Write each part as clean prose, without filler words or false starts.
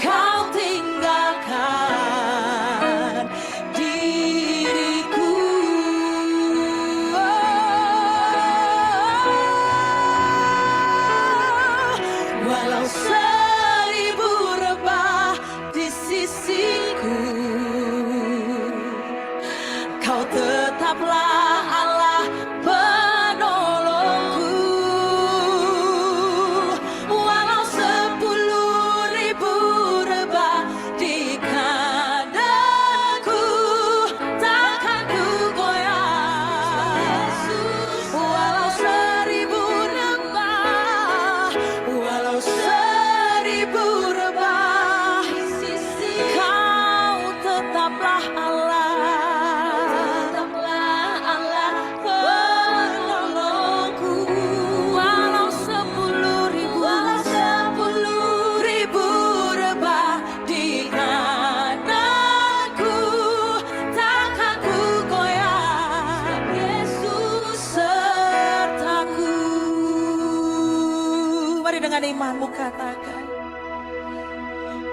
kau tinggalkan diriku. Walau seribu rebah di sisiku, kau tetaplah Allah penolongku. Walau 10.000 rebah di kadaku, takkan ku goyah. Walau 1000 rebah, walau 1000 rebah, kau tetaplah Allah. Walau 10.000 rebah di kananku, takkan ku goyah. Yesus sertaku. Mari dengan imanmu katakan,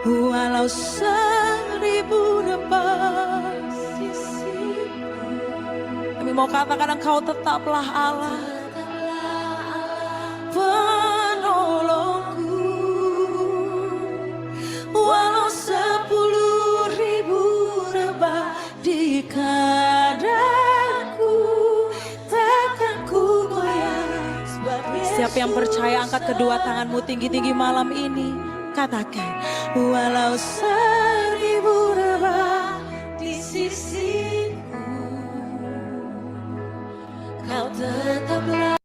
walau 1000 rebah sisiku. Kami mau katakan engkau tetaplah Allah penolongku. Walau 10.000 rebah di kadaku, takkan ku goyah. Siapa yang percaya, angkat kedua tanganmu tinggi-tinggi malam ini. Katakan, walau 1000 rebah di sisiku, kau tetaplah.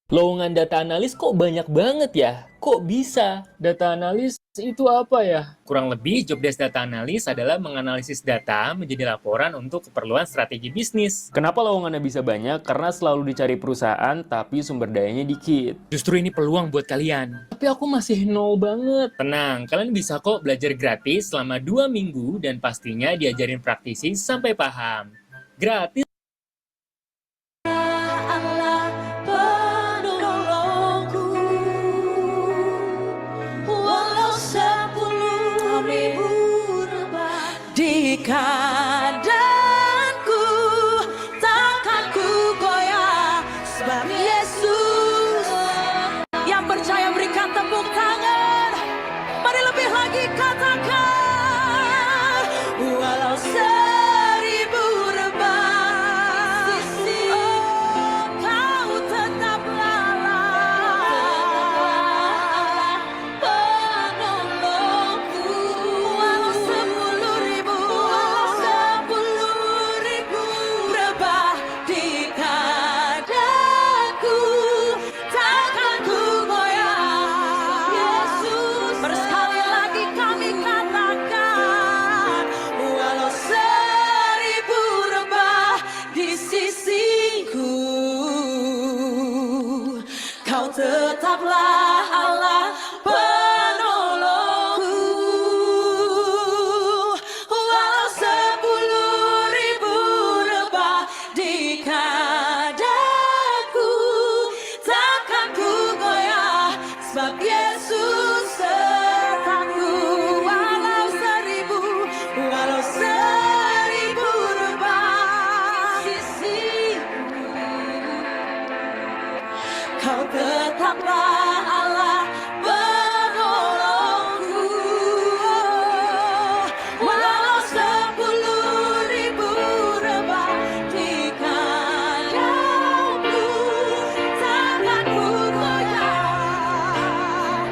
Lowongan data analis kok banyak banget ya? Kok bisa? Data analis itu apa ya? Kurang lebih, jobdesk data analis adalah menganalisis data menjadi laporan untuk keperluan strategi bisnis. Kenapa lowongannya bisa banyak? Karena selalu dicari perusahaan, tapi sumber dayanya dikit. Justru ini peluang buat kalian. Tapi aku masih nol banget. Tenang, kalian bisa kok belajar gratis selama 2 minggu dan pastinya diajarin praktisi sampai paham. Gratis. Allah penolongku. Walau 10.000 rebah di kadaku, takkan ku goyah. Sebab Yesus. Yang percaya berikan tepuk tangan. Mari lebih lagi katakan, walau 1000 rebah, kau tetaplah Allah penolongku. Walau 10.000 rebah di kadaku, takkan ku goyah. Yesus, bersekali lagi kami katakan, walau 1000 rebah di sisiku, kau tetaplah Allah penolongku. Walau 10.000 rebah di kadaku, takkan ku goyah. Sebab Yesus sertaku. Walau 1000 rebah sisiku, kau tetaplah Allah penolongku. Walau 10.000 rebah di kadaku, takkan ku goyah.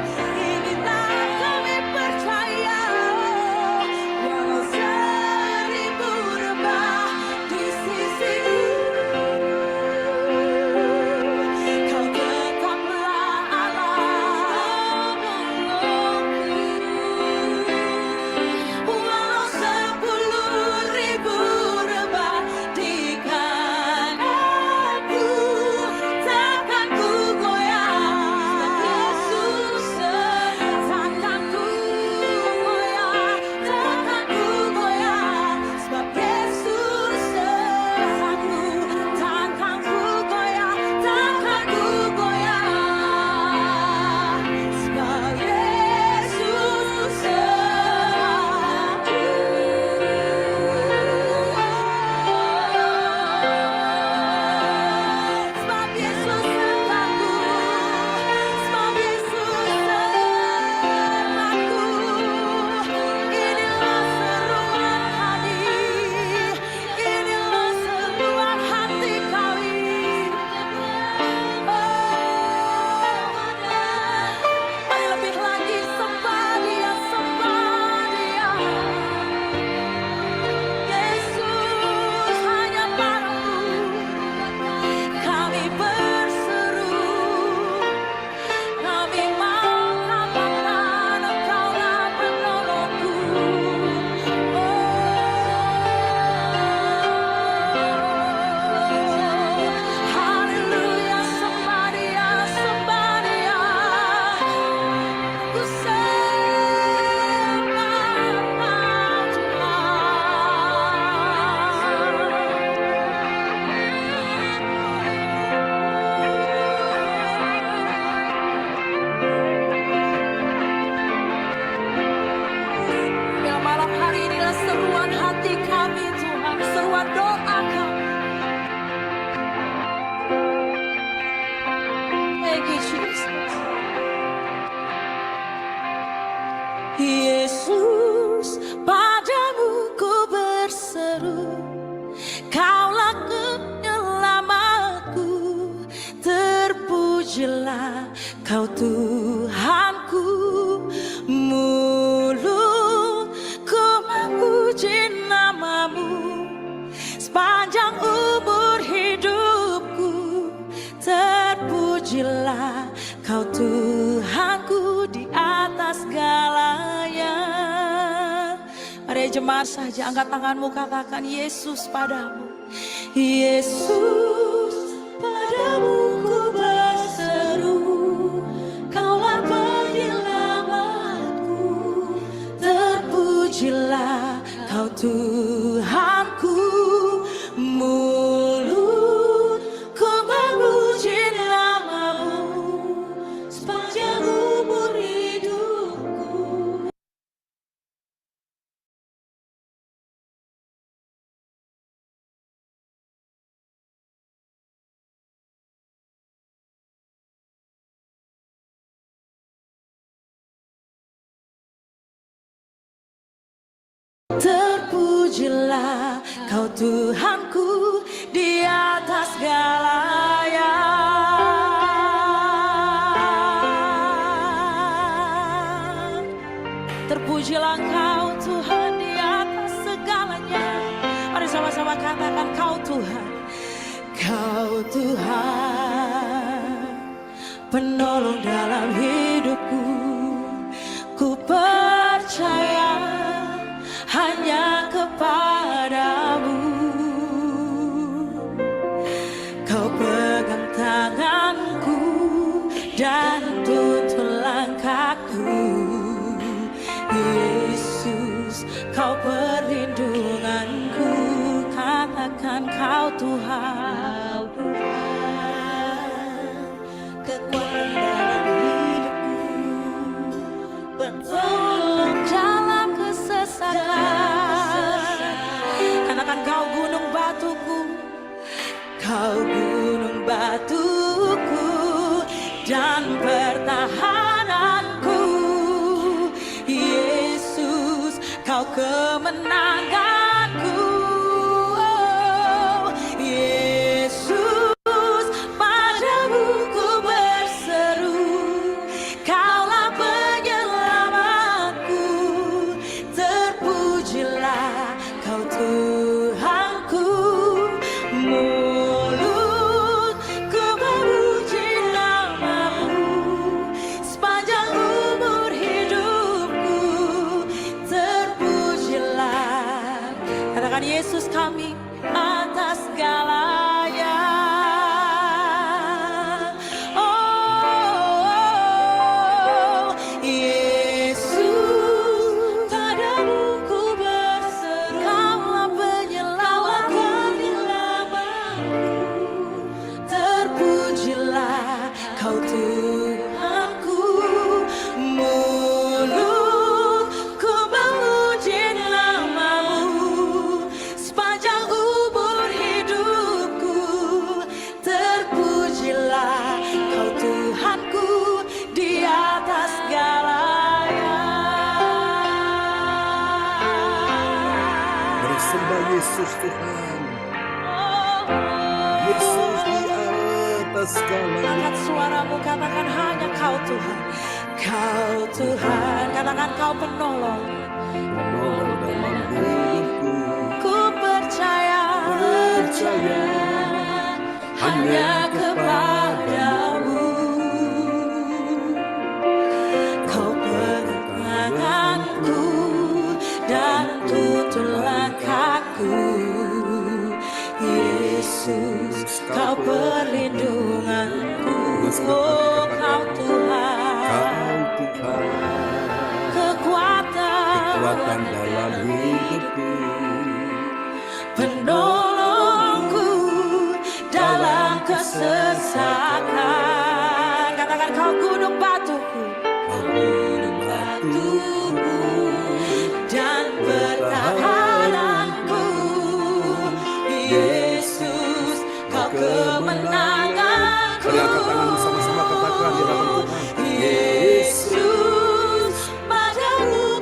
Yesus, padamu ku berseru, Kaulah penyelamatku, terpujilah Kau Tuhanku. Mulutku memuji namamu, sepanjang umur hidupku, terpujilah Kau Tuhanku di atas segalanya. Mari jemaat saja angkat tanganmu, katakan Yesus padamu. Yesus, padamu ku berseru, Kaulah penyelamatku, terpujilah Kau Tuhanku. Mulutku memuji namamu, sepanjang umur hidupku. Terpujilah Kau Tuhanku di atas segalanya. Terpujilah Kau Tuhan di atas segalanya. Mari sama-sama katakan Kau Tuhan. Kau Tuhan, penolong dalam hidupku. Ku percaya hanya kepadamu. Kau pegang tanganku dan tuntun langkahku. Yesus, Kau perlindunganku. Katakan Kau Tuhan, kekuatan dalam hidupku, penolong dalam kesesakan. Katakan Kau gunung batuku, Kau gunung batuku dan pertahananku. Yesus, Kau kemenanganku. Oh, Yesus, padamu ku berseru, Kaulah penyelamatku, terpujilah Kau Tuhanku. Mulutku memuji namamu, sepanjang umur hidupku, terpujilah. Katakan Yesus kami atas segalanya. Oh, Yesus, padamu ku berseru, Kaulah penyelamatku, terpujilah Kau Tuhanku. Mulutku memuji namamu, sepanjang umur hidupku, terpujilah Kau Tuhanku di atas segalanya. Mari sembah Yesus Tuhan. Yesus di atas segalanya. Angkat suaramu, katakan hanya Kau Tuhan. Kau Tuhan, katakan Kau penolong. Penolong dalam hidupku. Ku percaya hanya kepadamu. Kau pegang tanganku dan tuntun langkahku. Yesus, Kau perlindunganku. Oh, Kau Tuhan, Kau Tuhan, kekuatan kekuatan dalam hidupku. penolongku dalam kesesakan. Katakan Kau gunung batuku, Kau gunung batuku dan pertahananku. Yesus, Kau kemenanganku. Mari angkat tangan sama-sama katakan di hadapan Tuhan. Yesus, padamu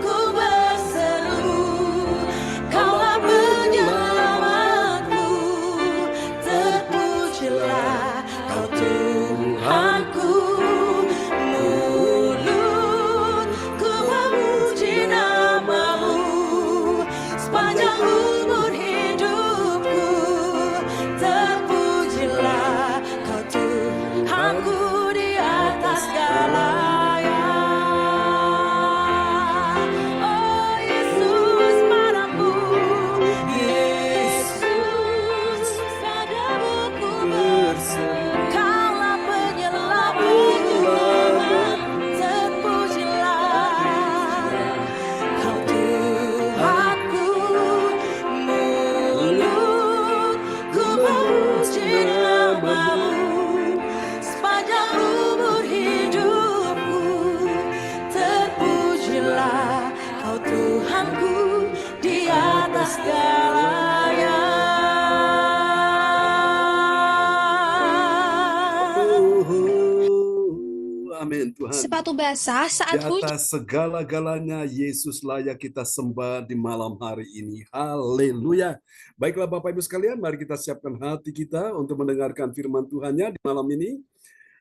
Tuhan. sepatu basah Di saat hujan. atas segala-galanya Yesus layak kita sembah di malam hari ini. Haleluya. Baiklah Bapak Ibu sekalian, mari kita siapkan hati kita untuk mendengarkan firman Tuhannya di malam ini.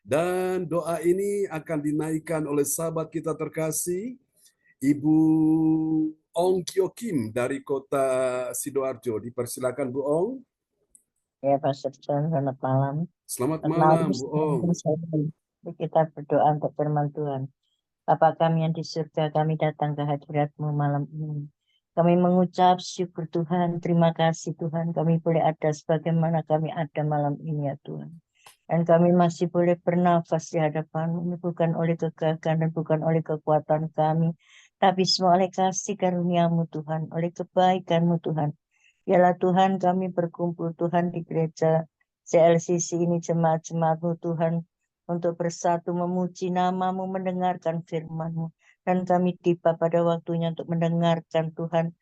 Dan doa ini akan dinaikkan oleh sahabat kita terkasih, Ibu Ong Kyo Kim dari kota Sidoarjo. Dipersilakan Bu Ong. Ya, Pastor John, selamat malam. Selamat Selamat malam malam, Bu Ong. kita berdoa untuk firman Tuhan. Bapa kami yang di surga, kami datang ke hadirat-Mu malam ini. Kami mengucap syukur Tuhan, terima kasih Tuhan, kami boleh ada sebagaimana kami ada malam ini ya Tuhan. Dan kami masih boleh bernafas di hadapan-Mu, ini bukan oleh kegagahan dan bukan oleh kekuatan kami, tapi semua oleh kasih karunia-Mu Tuhan, oleh kebaikan-Mu Tuhan. Biarlah Tuhan kami berkumpul Tuhan di gereja CLCC ini, jemaat-jemaat-Mu Tuhan, untuk bersatu memuji nama-Mu, mendengarkan firman-Mu. Dan kami tiba pada waktunya untuk mendengarkan Tuhan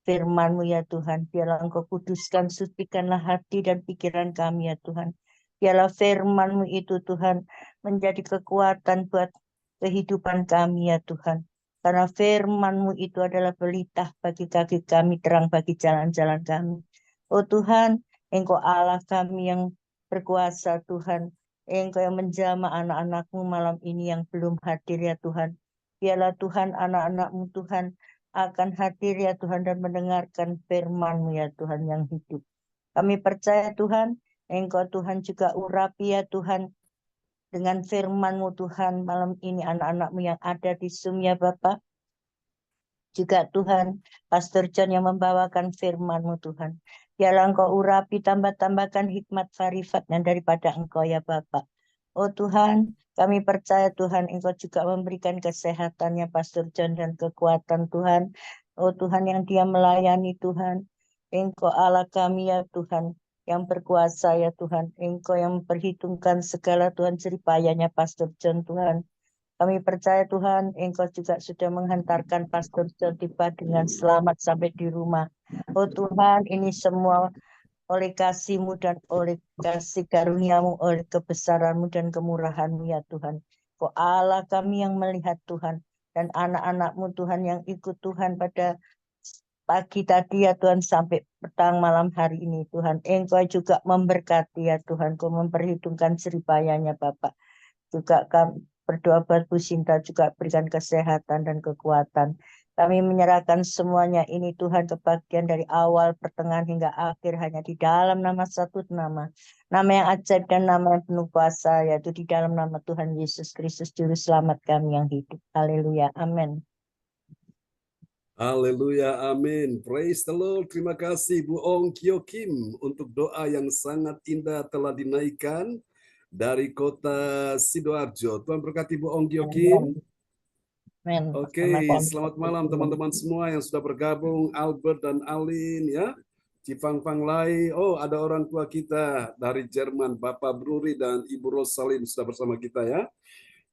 firman-Mu ya Tuhan. Biarlah Engkau kuduskan, sucikanlah hati dan pikiran kami ya Tuhan. Biarlah firman-Mu itu Tuhan menjadi kekuatan buat kehidupan kami ya Tuhan. Karena firman-Mu itu adalah pelita bagi kaki kami, terang bagi jalan-jalan kami. Oh Tuhan, Engkau Allah kami yang berkuasa Tuhan. Engkau yang menjamah anak-anak-Mu malam ini yang belum hadir ya Tuhan. Biarlah Tuhan anak-anak-Mu Tuhan akan hadir ya Tuhan dan mendengarkan firman-Mu ya Tuhan yang hidup. Kami percaya Tuhan, Engkau Tuhan juga urapi ya Tuhan dengan firman-Mu Tuhan malam ini anak-anak-Mu yang ada di Zoom ya Bapak. Juga Tuhan, Pastor John yang membawakan firman-Mu Tuhan. Biarlah Engkau urapi, tambah-tambahkan hikmat varifatnya daripada Engkau ya Bapak. Oh Tuhan, kami percaya Tuhan, Engkau juga memberikan kesehatannya Pastor John dan kekuatan Tuhan. Oh Tuhan yang dia melayani Tuhan. Engkau Allah kami ya Tuhan, yang berkuasa ya Tuhan. Engkau yang memperhitungkan segala Tuhan jeripayanya Pastor John Tuhan. Kami percaya Tuhan, Engkau juga sudah menghantarkan Pastor John tiba dengan selamat sampai di rumah. Oh Tuhan, ini semua oleh kasih-Mu dan oleh kasih karunia-Mu, oleh kebesaran-Mu dan kemurahan-Mu ya Tuhan. Kau Allah kami yang melihat Tuhan, dan anak-anak-Mu Tuhan yang ikut Tuhan pada pagi tadi ya Tuhan sampai petang malam hari ini Tuhan. Engkau juga memberkati ya Tuhan, Kau memperhitungkan jeripayanya Bapak. Juga kami berdoa buat Bu Sinta, juga berikan kesehatan dan kekuatan. Kami menyerahkan semuanya ini Tuhan kebagian dari awal, pertengahan hingga akhir hanya di dalam nama satu nama. Nama yang ajaib dan nama yang penuh kuasa, yaitu di dalam nama Tuhan Yesus Kristus Juru Selamat kami yang hidup. Haleluya. Amin. Haleluya, amin. Praise the Lord. Terima kasih Bu Ong Kyo Kim untuk doa yang sangat indah telah dinaikkan dari kota Sidoarjo. Tuhan berkati Bu Ong Kyo Kim. Amin. Oke, selamat malam teman-teman semua yang sudah bergabung, Albert dan Alin ya. Cipang Pang Lai, oh ada orang tua kita dari Jerman, Bapak Bruri dan Ibu Rosalin sudah bersama kita ya.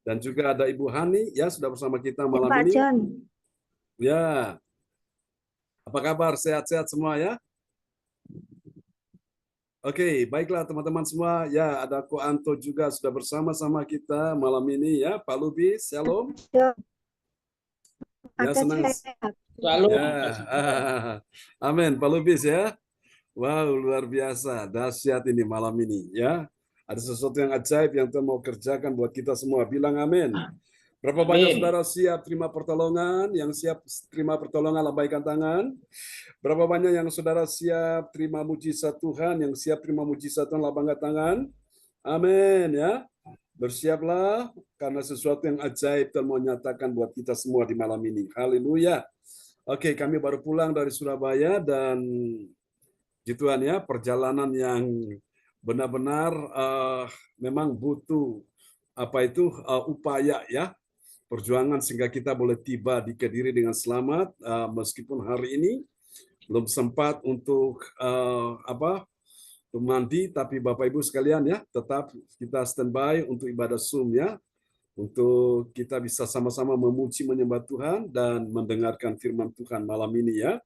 Dan juga ada Ibu Hani ya sudah bersama kita malam Pak ini. John. Ya, apa kabar? Sehat-sehat semua ya? Oke, baiklah teman-teman semua. Ya, ada Ko Anto juga sudah bersama-sama kita malam ini ya. Pak Lubis, shalom. Ya, senang. Shalom. Ya, amin. Pak Lubis ya. Wow, luar biasa. Dahsyat ini malam ini ya. Ada sesuatu yang ajaib yang Tuhan mau kerjakan buat kita semua. Bilang amin. Berapa banyak saudara siap terima pertolongan? Yang siap terima pertolongan, lambaikan tangan. Berapa banyak yang saudara siap terima mujizat Tuhan? Yang siap terima mujizat Tuhan, lambaikan tangan. Amin ya. Bersiaplah karena sesuatu yang ajaib Tuhan mau nyatakan buat kita semua di malam ini. Haleluya. Oke, kami baru pulang dari Surabaya dan Tuhan ya, perjalanan yang benar-benar memang butuh upaya ya, perjuangan sehingga kita boleh tiba di Kediri dengan selamat, meskipun hari ini belum sempat untuk mandi, tapi Bapak Ibu sekalian ya, tetap kita standby untuk ibadah Zoom ya, untuk kita bisa sama-sama memuji menyembah Tuhan dan mendengarkan firman Tuhan malam ini ya.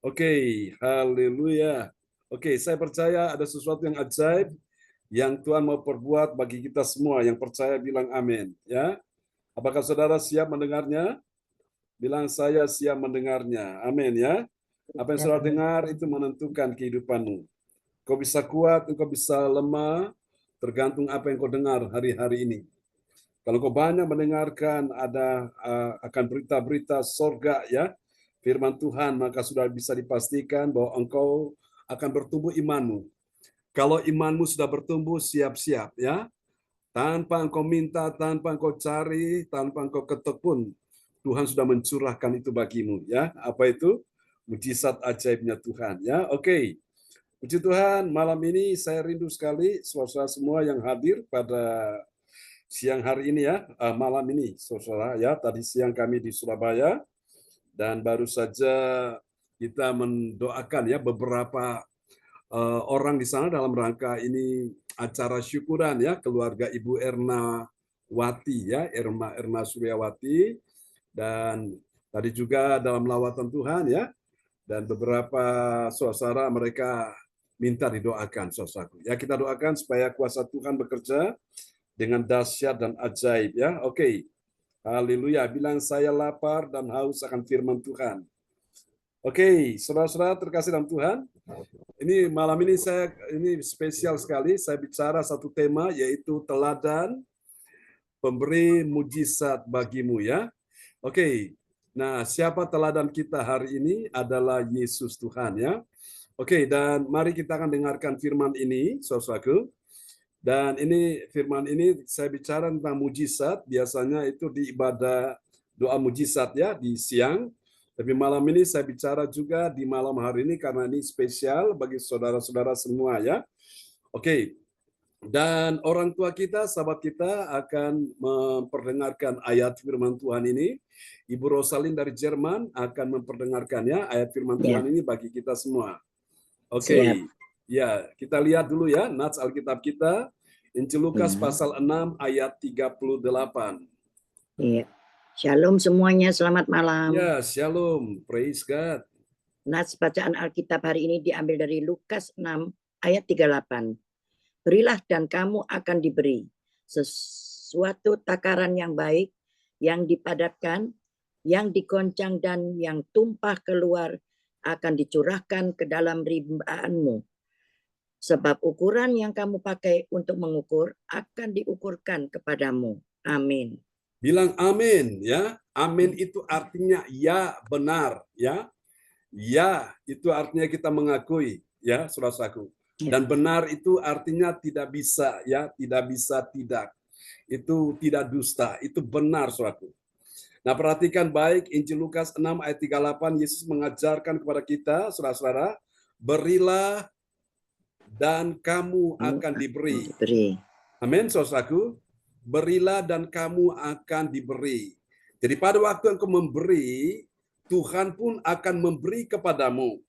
Oke, haleluya. Oke, saya percaya ada sesuatu yang ajaib yang Tuhan mau perbuat bagi kita semua. Yang percaya bilang amin ya. Apakah saudara siap mendengarnya? Bilang saya siap mendengarnya. Amin ya. Apa yang saudara dengar itu menentukan kehidupanmu. Kau bisa kuat, kau bisa lemah, tergantung apa yang kau dengar hari-hari ini. Kalau kau banyak mendengarkan akan berita-berita sorga ya, firman Tuhan, maka sudah bisa dipastikan bahwa engkau akan bertumbuh imanmu. Kalau imanmu sudah bertumbuh, siap-siap ya. Tanpa engkau minta, tanpa engkau cari, tanpa engkau ketuk pun, Tuhan sudah mencurahkan itu bagimu ya. Apa itu? Mujizat ajaibnya Tuhan ya. Oke. Puji Tuhan, malam ini saya rindu sekali saudara semua yang hadir pada siang hari ini ya, malam ini saudara ya. Tadi siang kami di Surabaya dan baru saja kita mendoakan ya beberapa orang di sana dalam rangka ini acara syukuran ya keluarga Ibu Erna Wati ya, Erna Suryawati, dan tadi juga dalam lawatan Tuhan ya, dan beberapa saudara mereka minta didoakan saudaraku. Ya kita doakan supaya kuasa Tuhan bekerja dengan dahsyat dan ajaib ya. Oke. Haleluya. Bilang saya lapar dan haus akan firman Tuhan. Oke, saudara-saudara terkasih dalam Tuhan. Ini malam ini ini spesial sekali. Saya bicara satu tema yaitu teladan pemberi mujizat bagimu ya. Oke. Nah, siapa teladan kita hari ini adalah Yesus Tuhan ya. Oke, dan mari kita akan dengarkan firman ini, saudaraku. Dan ini firman ini saya bicara tentang mujizat, biasanya itu di ibadah doa mujizat ya di siang. Tapi malam ini saya bicara juga di malam hari ini karena ini spesial bagi saudara-saudara semua ya. Oke. Dan orang tua kita, sahabat kita akan memperdengarkan ayat firman Tuhan ini. Ibu Rosalind dari Jerman akan memperdengarkannya ayat firman Tuhan ini bagi kita semua. Oke. Ya, kita lihat dulu ya nats Alkitab kita. Injil Lukas pasal 6 ayat 38. Iya. Shalom semuanya, selamat malam. Ya, shalom. Praise God. Nats bacaan Alkitab hari ini diambil dari Lukas 6 ayat 38. Berilah dan kamu akan diberi sesuatu takaran yang baik, yang dipadatkan, yang digoncang dan yang tumpah keluar akan dicurahkan ke dalam rimbaanmu. Sebab ukuran yang kamu pakai untuk mengukur akan diukurkan kepadamu. Amin. Bilang amin ya. Amin itu artinya ya, benar ya. Ya, itu artinya kita mengakui ya, saudaraku. Dan benar itu artinya tidak bisa ya, tidak bisa tidak. Itu tidak dusta, itu benar saudaraku. Nah, perhatikan baik Injil Lukas 6 ayat 38, Yesus mengajarkan kepada kita, saudara-saudara, berilah dan kamu akan diberi. Amin, saudaraku. Berilah dan kamu akan diberi. Jadi pada waktu engkau memberi, Tuhan pun akan memberi kepadamu.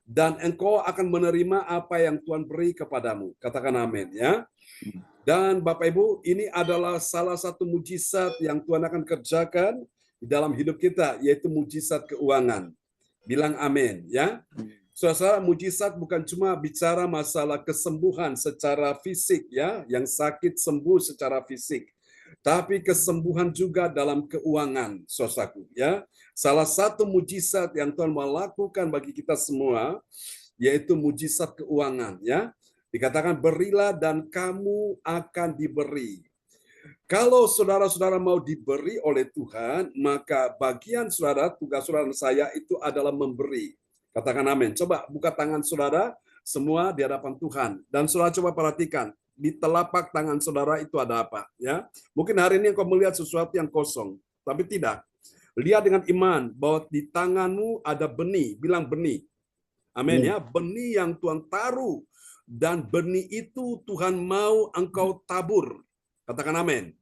Dan engkau akan menerima apa yang Tuhan beri kepadamu. Katakan amin ya. Dan Bapak Ibu, ini adalah salah satu mujizat yang Tuhan akan kerjakan di dalam hidup kita, yaitu mujizat keuangan. Bilang amin ya. Saudara, mujizat bukan cuma bicara masalah kesembuhan secara fisik ya, yang sakit sembuh secara fisik. Tapi kesembuhan juga dalam keuangan, saudaraku ya. Salah satu mujizat yang Tuhan mau lakukan bagi kita semua yaitu mujizat keuangan ya. Dikatakan berilah dan kamu akan diberi. Kalau saudara-saudara mau diberi oleh Tuhan, maka bagian saudara, tugas saudara dan saya itu adalah memberi. Katakan amin. Coba buka tangan saudara semua di hadapan Tuhan. Dan saudara coba perhatikan, di telapak tangan saudara itu ada apa? Ya, mungkin hari ini engkau melihat sesuatu yang kosong, tapi tidak. Lihat dengan iman bahwa di tanganmu ada benih. Bilang benih. Amin ya. Benih yang Tuhan taruh. Dan benih itu Tuhan mau engkau tabur. Katakan amin.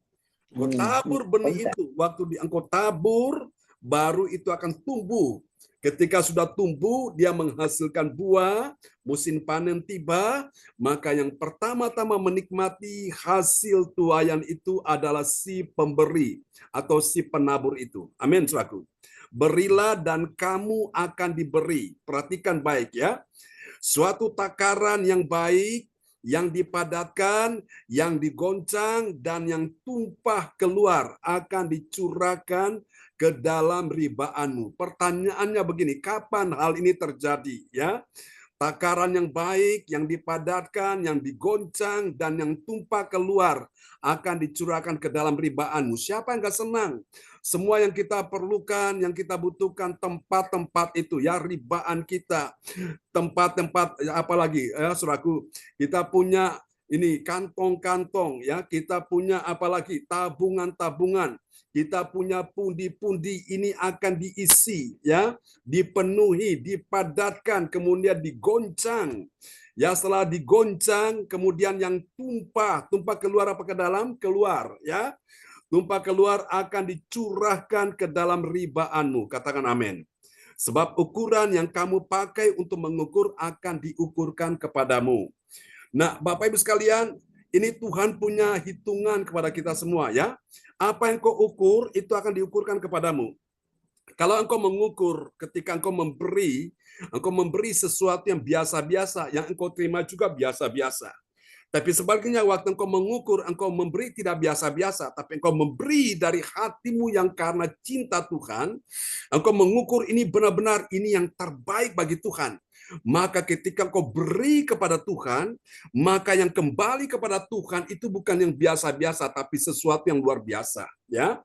Engkau tabur benih itu. Waktu engkau tabur, baru itu akan tumbuh. Ketika sudah tumbuh, dia menghasilkan buah, musim panen tiba, maka yang pertama-tama menikmati hasil tuaian itu adalah si pemberi atau si penabur itu. Amin, saudaraku. Berilah dan kamu akan diberi. Perhatikan baik ya. Suatu takaran yang baik, yang dipadatkan, yang digoncang, dan yang tumpah keluar akan dicurahkan ke dalam ribaanmu. Pertanyaannya begini, kapan hal ini terjadi? Ya, takaran yang baik, yang dipadatkan, yang digoncang, dan yang tumpah keluar akan dicurahkan ke dalam ribaanmu. Siapa yang gak senang? Semua yang kita perlukan, yang kita butuhkan, tempat-tempat itu, ya, ribaan kita, tempat-tempat, apalagi, ya, saudaraku, kita punya ini kantong-kantong, ya, kita punya apalagi tabungan-tabungan, kita punya pundi-pundi, ini akan diisi, ya, dipenuhi, dipadatkan, kemudian digoncang. Ya, setelah digoncang, kemudian yang tumpah keluar apa ke dalam? Keluar, ya. Tumpah keluar akan dicurahkan ke dalam ribaanmu. Katakan amin. Sebab ukuran yang kamu pakai untuk mengukur akan diukurkan kepadamu. Nah, Bapak Ibu sekalian, ini Tuhan punya hitungan kepada kita semua, ya. Apa yang kau ukur, itu akan diukurkan kepadamu. Kalau engkau mengukur, ketika engkau memberi sesuatu yang biasa-biasa, yang engkau terima juga biasa-biasa. Tapi sebaliknya, waktu engkau mengukur, engkau memberi tidak biasa-biasa, tapi engkau memberi dari hatimu yang karena cinta Tuhan, engkau mengukur ini benar-benar ini yang terbaik bagi Tuhan. Maka ketika engkau beri kepada Tuhan, maka yang kembali kepada Tuhan itu bukan yang biasa-biasa, tapi sesuatu yang luar biasa. Ya,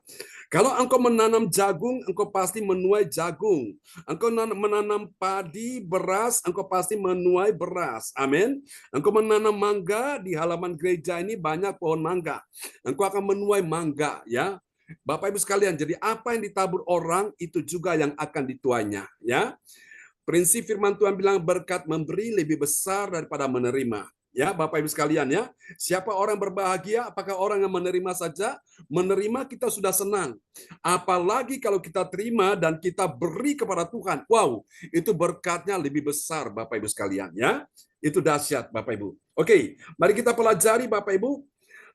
kalau engkau menanam jagung, engkau pasti menuai jagung. Engkau menanam padi, beras, engkau pasti menuai beras. Amin. Engkau menanam mangga, di halaman gereja ini banyak pohon mangga. Engkau akan menuai mangga, ya. Bapak Ibu sekalian, jadi apa yang ditabur orang itu juga yang akan dituainya, ya. Prinsip firman Tuhan bilang berkat memberi lebih besar daripada menerima. Ya, Bapak Ibu sekalian, ya. Siapa orang berbahagia? Apakah orang yang menerima saja? Menerima kita sudah senang. Apalagi kalau kita terima dan kita beri kepada Tuhan. Wow, itu berkatnya lebih besar, Bapak Ibu sekalian, ya. Itu dahsyat, Bapak Ibu. Oke, mari kita pelajari, Bapak Ibu.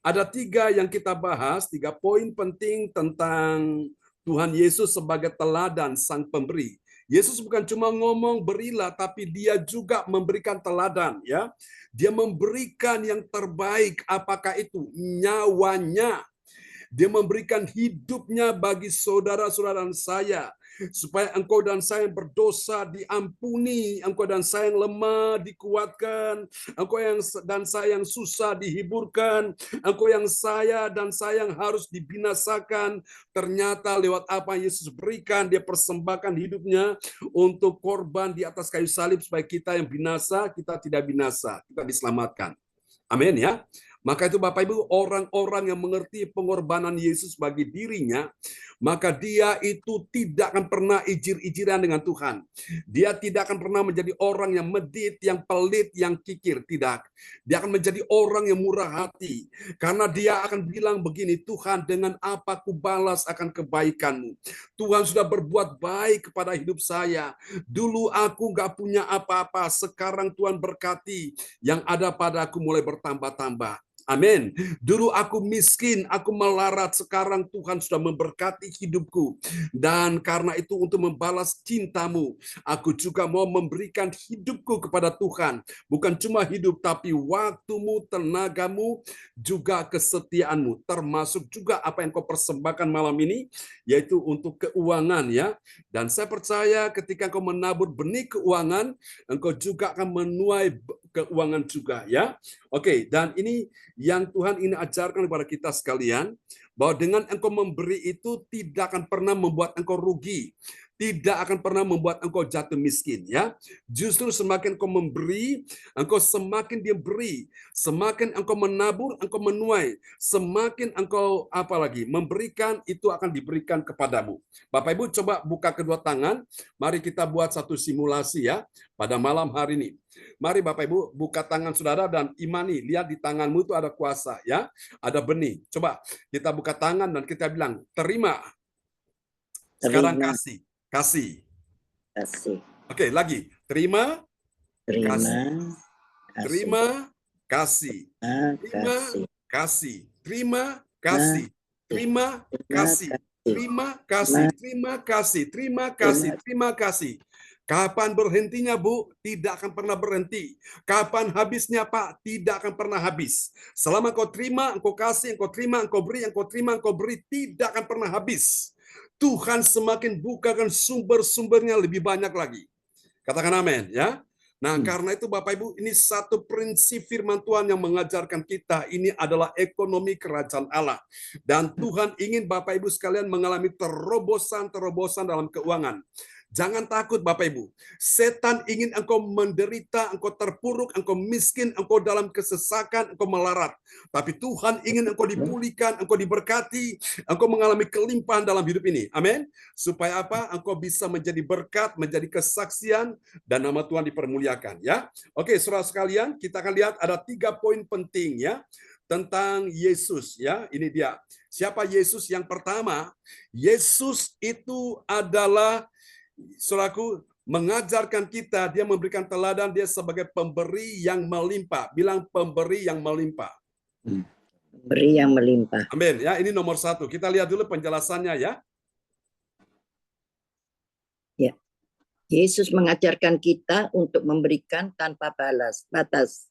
Ada 3 yang kita bahas, 3 poin penting tentang Tuhan Yesus sebagai teladan sang pemberi. Yesus bukan cuma ngomong berilah, tapi dia juga memberikan teladan, ya. Dia memberikan yang terbaik, apakah itu? Nyawanya. Dia memberikan hidupnya bagi saudara-saudara saya, supaya engkau dan saya yang berdosa diampuni, engkau dan saya yang lemah dikuatkan, engkau dan saya yang susah dihiburkan, engkau yang saya dan saya yang harus dibinasakan, ternyata lewat apa yang Yesus berikan, dia persembahkan hidupnya untuk korban di atas kayu salib, supaya kita yang binasa, kita tidak binasa, kita diselamatkan. Amin, ya. Maka itu Bapak Ibu, orang-orang yang mengerti pengorbanan Yesus bagi dirinya, maka dia itu tidak akan pernah ijir-ijiran dengan Tuhan. Dia tidak akan pernah menjadi orang yang medit, yang pelit, yang kikir. Tidak. Dia akan menjadi orang yang murah hati. Karena dia akan bilang begini, Tuhan, dengan apa ku balas akan kebaikanmu. Tuhan sudah berbuat baik kepada hidup saya. Dulu aku gak punya apa-apa, sekarang Tuhan berkati. Yang ada padaku mulai bertambah-tambah. Amin. Dulu aku miskin, aku melarat, sekarang Tuhan sudah memberkati hidupku. Dan karena itu untuk membalas cintamu, aku juga mau memberikan hidupku kepada Tuhan. Bukan cuma hidup, tapi waktumu, tenagamu, juga kesetiaanmu. Termasuk juga apa yang kau persembahkan malam ini, yaitu untuk keuangan, ya. Dan saya percaya ketika kau menabur benih keuangan, engkau juga akan menuai keuangan juga, ya. Oke, dan ini yang Tuhan ini ajarkan kepada kita sekalian, bahwa dengan engkau memberi itu tidak akan pernah membuat engkau rugi, tidak akan pernah membuat engkau jatuh miskin, ya. Justru semakin engkau memberi, engkau semakin dia beri, semakin engkau menabur, engkau menuai, semakin engkau apalagi memberikan, itu akan diberikan kepadamu. Bapak Ibu coba buka kedua tangan, mari kita buat satu simulasi, ya, pada malam hari ini. Mari Bapak Ibu buka tangan saudara dan imani, lihat di tanganmu itu ada kuasa, ya, ada benih. Coba kita buka tangan dan kita bilang terima. Sekarang kasih. Kasih. Oke, lagi. Terima. Kasih. Terima. Kasih. Terima. Kasih. Terima. Kasih. Terima. Kasih. Terima kasih. Terima kasih. Terima kasih. Terima kasih. Kapan berhentinya, Bu? Tidak akan pernah berhenti. Kapan habisnya, Pak? Tidak akan pernah habis. Selama engkau terima, engkau kasih, engkau terima, engkau beri, engkau terima, engkau beri, tidak akan pernah habis. Tuhan semakin bukakan sumber-sumbernya lebih banyak lagi. Katakan amin, ya. Nah, karena itu Bapak Ibu, ini satu prinsip firman Tuhan yang mengajarkan kita, ini adalah ekonomi kerajaan Allah. Dan Tuhan ingin Bapak Ibu sekalian mengalami terobosan-terobosan dalam keuangan. Jangan takut Bapak Ibu. Setan ingin engkau menderita, engkau terpuruk, engkau miskin, engkau dalam kesesakan, engkau melarat. Tapi Tuhan ingin engkau dipulihkan, engkau diberkati, engkau mengalami kelimpahan dalam hidup ini. Amin. Supaya apa? Engkau bisa menjadi berkat, menjadi kesaksian, dan nama Tuhan dipermuliakan. Ya. Oke, saudara sekalian, kita akan lihat ada 3 poin penting ya tentang Yesus. Ya, ini dia. Siapa Yesus? Yang pertama, Yesus itu adalah saudaraku, mengajarkan kita, dia memberikan teladan, dia sebagai pemberi yang melimpah. Bilang pemberi yang melimpah. Beri yang melimpah. Amin. Ya, ini nomor 1. Kita lihat dulu penjelasannya ya. Ya. Yesus mengajarkan kita untuk memberikan tanpa batas.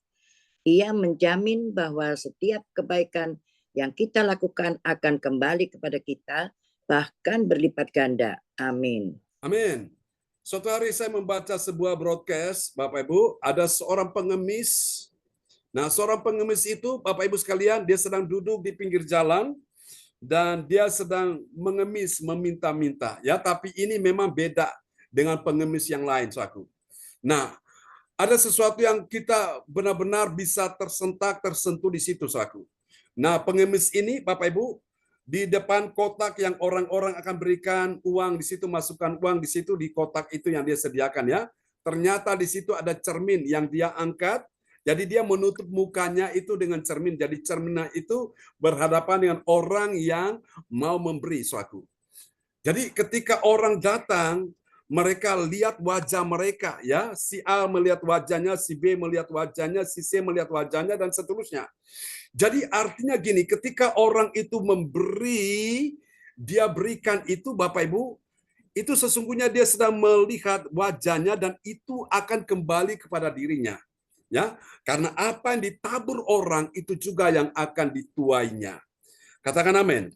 Ia menjamin bahwa setiap kebaikan yang kita lakukan akan kembali kepada kita, bahkan berlipat ganda. Amin. Amin. Suatu hari saya membaca sebuah broadcast, Bapak Ibu, ada seorang pengemis. Nah, seorang pengemis itu, Bapak Ibu sekalian, dia sedang duduk di pinggir jalan dan dia sedang mengemis, meminta-minta. Ya, tapi ini memang beda dengan pengemis yang lain, saudaraku. Nah, ada sesuatu yang kita benar-benar bisa tersentuh di situ, saudaraku. Nah, pengemis ini, Bapak Ibu, di depan kotak yang orang-orang akan berikan uang di situ, masukkan uang di situ di kotak itu yang dia sediakan ya. Ternyata di situ ada cermin yang dia angkat. Jadi dia menutup mukanya itu dengan cermin. Jadi cerminnya itu berhadapan dengan orang yang mau memberi suatu. Jadi ketika orang datang, mereka lihat wajah mereka ya. Si A melihat wajahnya, si B melihat wajahnya, si C melihat wajahnya dan seterusnya. Jadi artinya gini, ketika orang itu memberi, dia berikan itu Bapak Ibu, itu sesungguhnya dia sedang melihat wajahnya dan itu akan kembali kepada dirinya. Ya, karena apa yang ditabur orang itu juga yang akan dituainya. Katakan amin.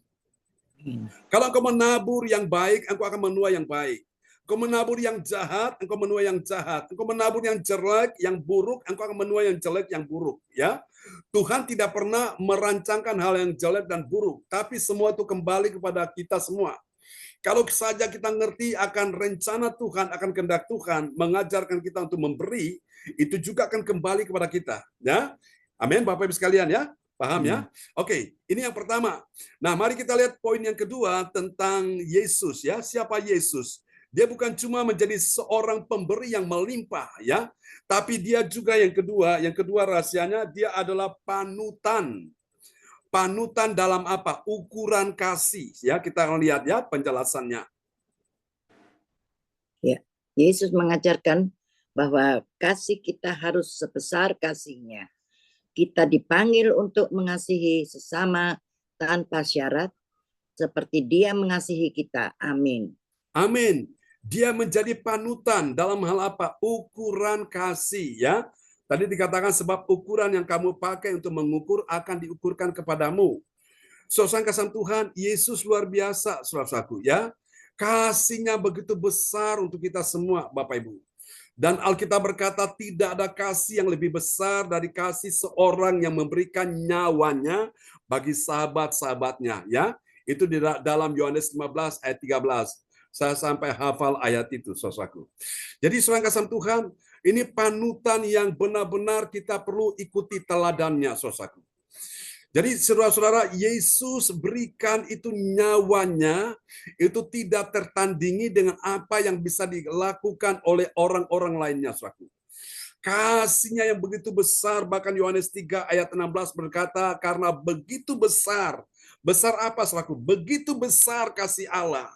Kalau engkau menabur yang baik, engkau akan menuai yang baik. Engkau menabur yang jahat, engkau menuai yang jahat. Engkau menabur yang jelek, yang buruk, engkau akan menuai yang jelek, yang buruk. Ya, Tuhan tidak pernah merancangkan hal yang jelek dan buruk, tapi semua itu kembali kepada kita semua. Kalau saja kita ngerti akan rencana Tuhan, akan kehendak Tuhan, mengajarkan kita untuk memberi, itu juga akan kembali kepada kita. Ya, amin, Bapak Ibu sekalian ya. Paham ya? Oke, ini yang pertama. Nah, mari kita lihat poin yang kedua tentang Yesus ya. Siapa Yesus? Dia bukan cuma menjadi seorang pemberi yang melimpah ya, tapi dia juga yang kedua rahasianya dia adalah panutan. Panutan dalam apa? Ukuran kasih ya. Kita akan lihat ya penjelasannya. Ya, Yesus mengajarkan bahwa kasih kita harus sebesar kasihnya. Kita dipanggil untuk mengasihi sesama tanpa syarat, seperti Dia mengasihi kita. Amin. Amin. Dia menjadi panutan dalam hal apa? Ukuran kasih ya. Tadi dikatakan sebab ukuran yang kamu pakai untuk mengukur akan diukurkan kepadamu. Saudara kasih Tuhan, Yesus luar biasa, saudaraku ya. Kasihnya begitu besar untuk kita semua, Bapak Ibu. Dan Alkitab berkata tidak ada kasih yang lebih besar dari kasih seorang yang memberikan nyawanya bagi sahabat-sahabatnya ya. Itu di dalam Yohanes 15 ayat 13. Saya sampai hafal ayat itu, saudaraku. Jadi saudara kasih Tuhan, ini panutan yang benar-benar kita perlu ikuti teladannya, saudaraku. Jadi saudara-saudara, Yesus berikan itu nyawanya, itu tidak tertandingi dengan apa yang bisa dilakukan oleh orang-orang lainnya, saudaraku. Kasihnya yang begitu besar, bahkan Yohanes 3 ayat 16 berkata, karena begitu besar. Besar apa, saudaraku? Begitu besar kasih Allah.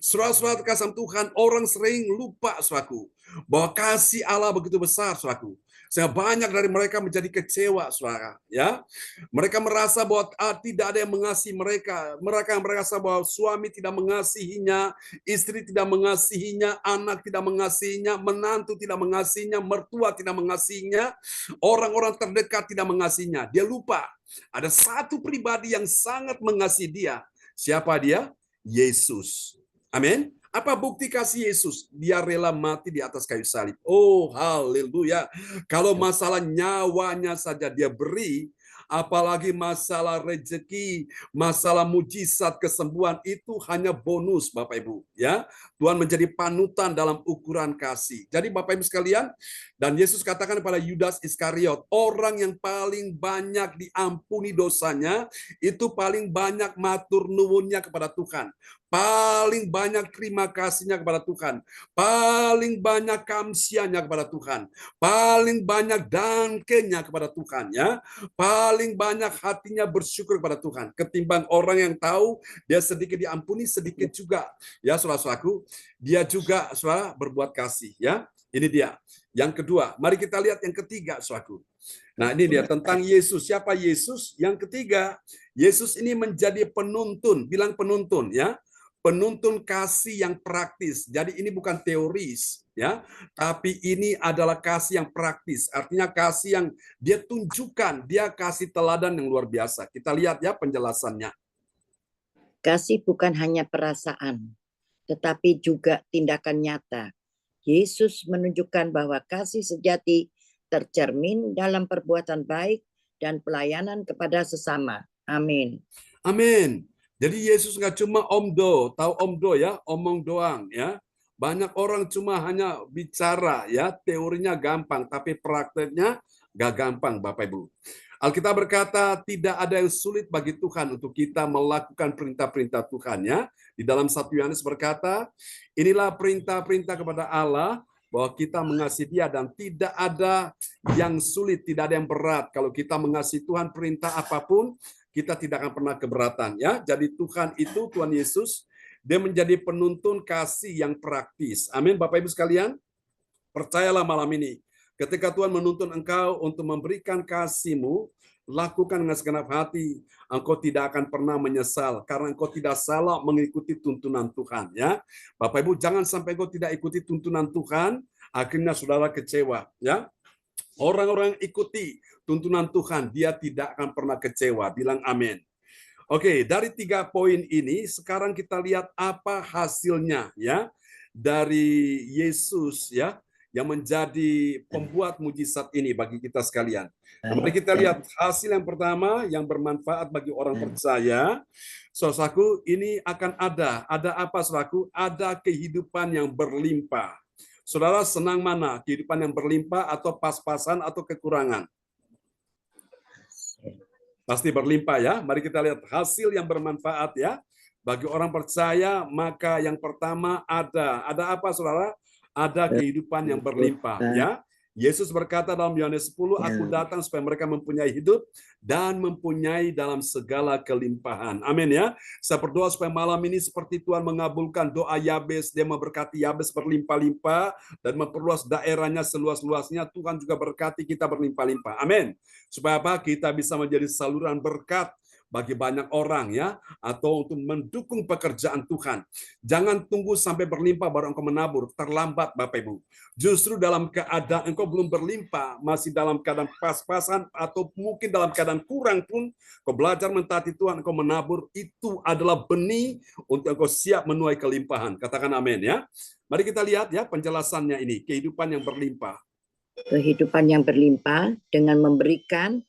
Saudara-saudara kasih Tuhan, orang sering lupa, saudaraku, bahwa kasih Allah begitu besar, saudaraku. Sehingga banyak dari mereka menjadi kecewa, saudara. Ya, mereka merasa bahwa tidak ada yang mengasihi mereka. Mereka merasa bahwa suami tidak mengasihinya, istri tidak mengasihinya, anak tidak mengasihinya, menantu tidak mengasihinya, mertua tidak mengasihinya, orang-orang terdekat tidak mengasihinya. Dia lupa ada satu pribadi yang sangat mengasihi dia. Siapa dia? Yesus. Amin. Apa bukti kasih Yesus? Dia rela mati di atas kayu salib. Oh, haleluya. Kalau masalah nyawanya saja dia beri, apalagi masalah rezeki, masalah mujizat kesembuhan itu hanya bonus, Bapak Ibu, ya. Tuhan menjadi panutan dalam ukuran kasih. Jadi Bapak Ibu sekalian, dan Yesus katakan kepada Yudas Iskariot, orang yang paling banyak diampuni dosanya, itu paling banyak matur nuwunnya kepada Tuhan. Paling banyak terima kasihnya kepada Tuhan. Paling banyak kamsianya kepada Tuhan. Paling banyak dangkenya kepada Tuhan, ya. Paling banyak hatinya bersyukur kepada Tuhan. Ketimbang orang yang tahu dia sedikit diampuni, sedikit juga. Ya, saudara-saudaraku, dia juga saudara berbuat kasih, ya. Ini dia. Yang kedua, mari kita lihat yang ketiga, saudaraku. Nah, ini dia tentang Yesus. Siapa Yesus? Yang ketiga, Yesus ini menjadi penuntun, bilang penuntun, ya. Penuntun kasih yang praktis. Jadi ini bukan teoris, ya, tapi ini adalah kasih yang praktis. Artinya kasih yang dia tunjukkan, dia kasih teladan yang luar biasa. Kita lihat ya penjelasannya. Kasih bukan hanya perasaan, tetapi juga tindakan nyata. Yesus menunjukkan bahwa kasih sejati tercermin dalam perbuatan baik dan pelayanan kepada sesama. Amin. Amin. Jadi Yesus nggak cuma omdo, tahu omdo ya, omong doang ya. Banyak orang cuma hanya bicara ya, teorinya gampang, tapi prakteknya nggak gampang, Bapak Ibu. Alkitab berkata tidak ada yang sulit bagi Tuhan untuk kita melakukan perintah-perintah Tuhan ya. Di dalam 1 Yohanes berkata, inilah perintah-perintah kepada Allah bahwa kita mengasihi Dia dan tidak ada yang sulit, tidak ada yang berat. Kalau kita mengasihi Tuhan, perintah apapun kita tidak akan pernah keberatan ya. Jadi Tuhan itu, Tuhan Yesus, dia menjadi penuntun kasih yang praktis. Amin, Bapak Ibu sekalian. Percayalah malam ini, ketika Tuhan menuntun engkau untuk memberikan kasih-Mu, lakukan dengan segenap hati. Engkau tidak akan pernah menyesal karena engkau tidak salah mengikuti tuntunan Tuhan ya. Bapak Ibu, jangan sampai engkau tidak ikuti tuntunan Tuhan, akhirnya saudara kecewa ya. Orang-orang yang ikuti tuntunan Tuhan, dia tidak akan pernah kecewa. Bilang amin. Oke, dari 3 poin ini, sekarang kita lihat apa hasilnya ya dari Yesus ya, yang menjadi pembuat mujizat ini bagi kita sekalian. Nah, mari kita lihat hasil yang pertama yang bermanfaat bagi orang percaya. Saudaraku, ini akan ada apa saudaraku? Ada kehidupan yang berlimpah. Saudara senang mana? Kehidupan yang berlimpah atau pas-pasan atau kekurangan? Pasti berlimpah ya. Mari kita lihat hasil yang bermanfaat ya. Bagi orang percaya, maka yang pertama ada apa saudara? Ada kehidupan yang berlimpah ya. Yesus berkata dalam Yohanes 10, aku datang supaya mereka mempunyai hidup dan mempunyai dalam segala kelimpahan. Amin ya. Saya berdoa supaya malam ini seperti Tuhan mengabulkan doa Yabes, dia memberkati Yabes berlimpah-limpah dan memperluas daerahnya seluas-luasnya. Tuhan juga berkati kita berlimpah-limpah. Amin. Supaya apa? Kita bisa menjadi saluran berkat bagi banyak orang ya, atau untuk mendukung pekerjaan Tuhan. Jangan tunggu sampai berlimpah baru engkau menabur, terlambat Bapak Ibu. Justru dalam keadaan engkau belum berlimpah, masih dalam keadaan pas-pasan atau mungkin dalam keadaan kurang pun, engkau belajar mentaati Tuhan, engkau menabur, itu adalah benih untuk engkau siap menuai kelimpahan. Katakan amin ya. Mari kita lihat ya penjelasannya ini, kehidupan yang berlimpah. Kehidupan yang berlimpah dengan memberikan,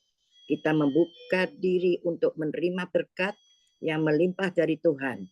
kita membuka diri untuk menerima berkat yang melimpah dari Tuhan.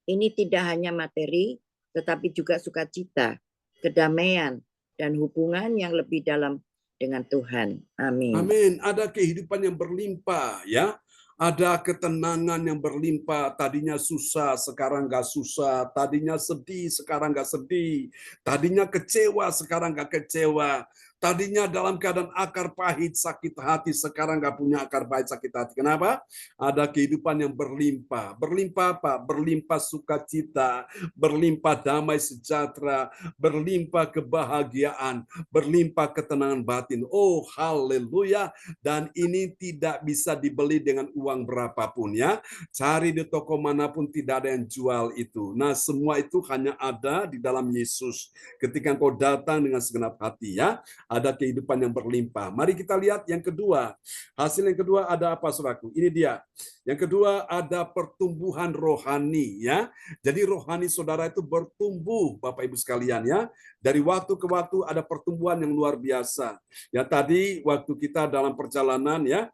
Ini tidak hanya materi, tetapi juga sukacita, kedamaian, dan hubungan yang lebih dalam dengan Tuhan. Amin. Amin. Ada kehidupan yang berlimpah ya. Ada ketenangan yang berlimpah. Tadinya susah, sekarang nggak susah. Tadinya sedih, sekarang nggak sedih. Tadinya kecewa, sekarang nggak kecewa. Tadinya dalam keadaan akar pahit, sakit hati, sekarang nggak punya akar pahit, sakit hati. Kenapa? Ada kehidupan yang berlimpah. Berlimpah apa? Berlimpah sukacita, berlimpah damai sejahtera, berlimpah kebahagiaan, berlimpah ketenangan batin. Oh, haleluya. Dan ini tidak bisa dibeli dengan uang berapapun ya. Cari di toko manapun tidak ada yang jual itu. Nah, semua itu hanya ada di dalam Yesus. Ketika engkau datang dengan segenap hati ya, ada kehidupan yang berlimpah. Mari kita lihat yang kedua. Hasil yang kedua ada apa, saudaraku? Ini dia. Yang kedua ada pertumbuhan rohani ya. Jadi rohani saudara itu bertumbuh, Bapak Ibu sekalian ya. Dari waktu ke waktu ada pertumbuhan yang luar biasa. Ya tadi waktu kita dalam perjalanan ya,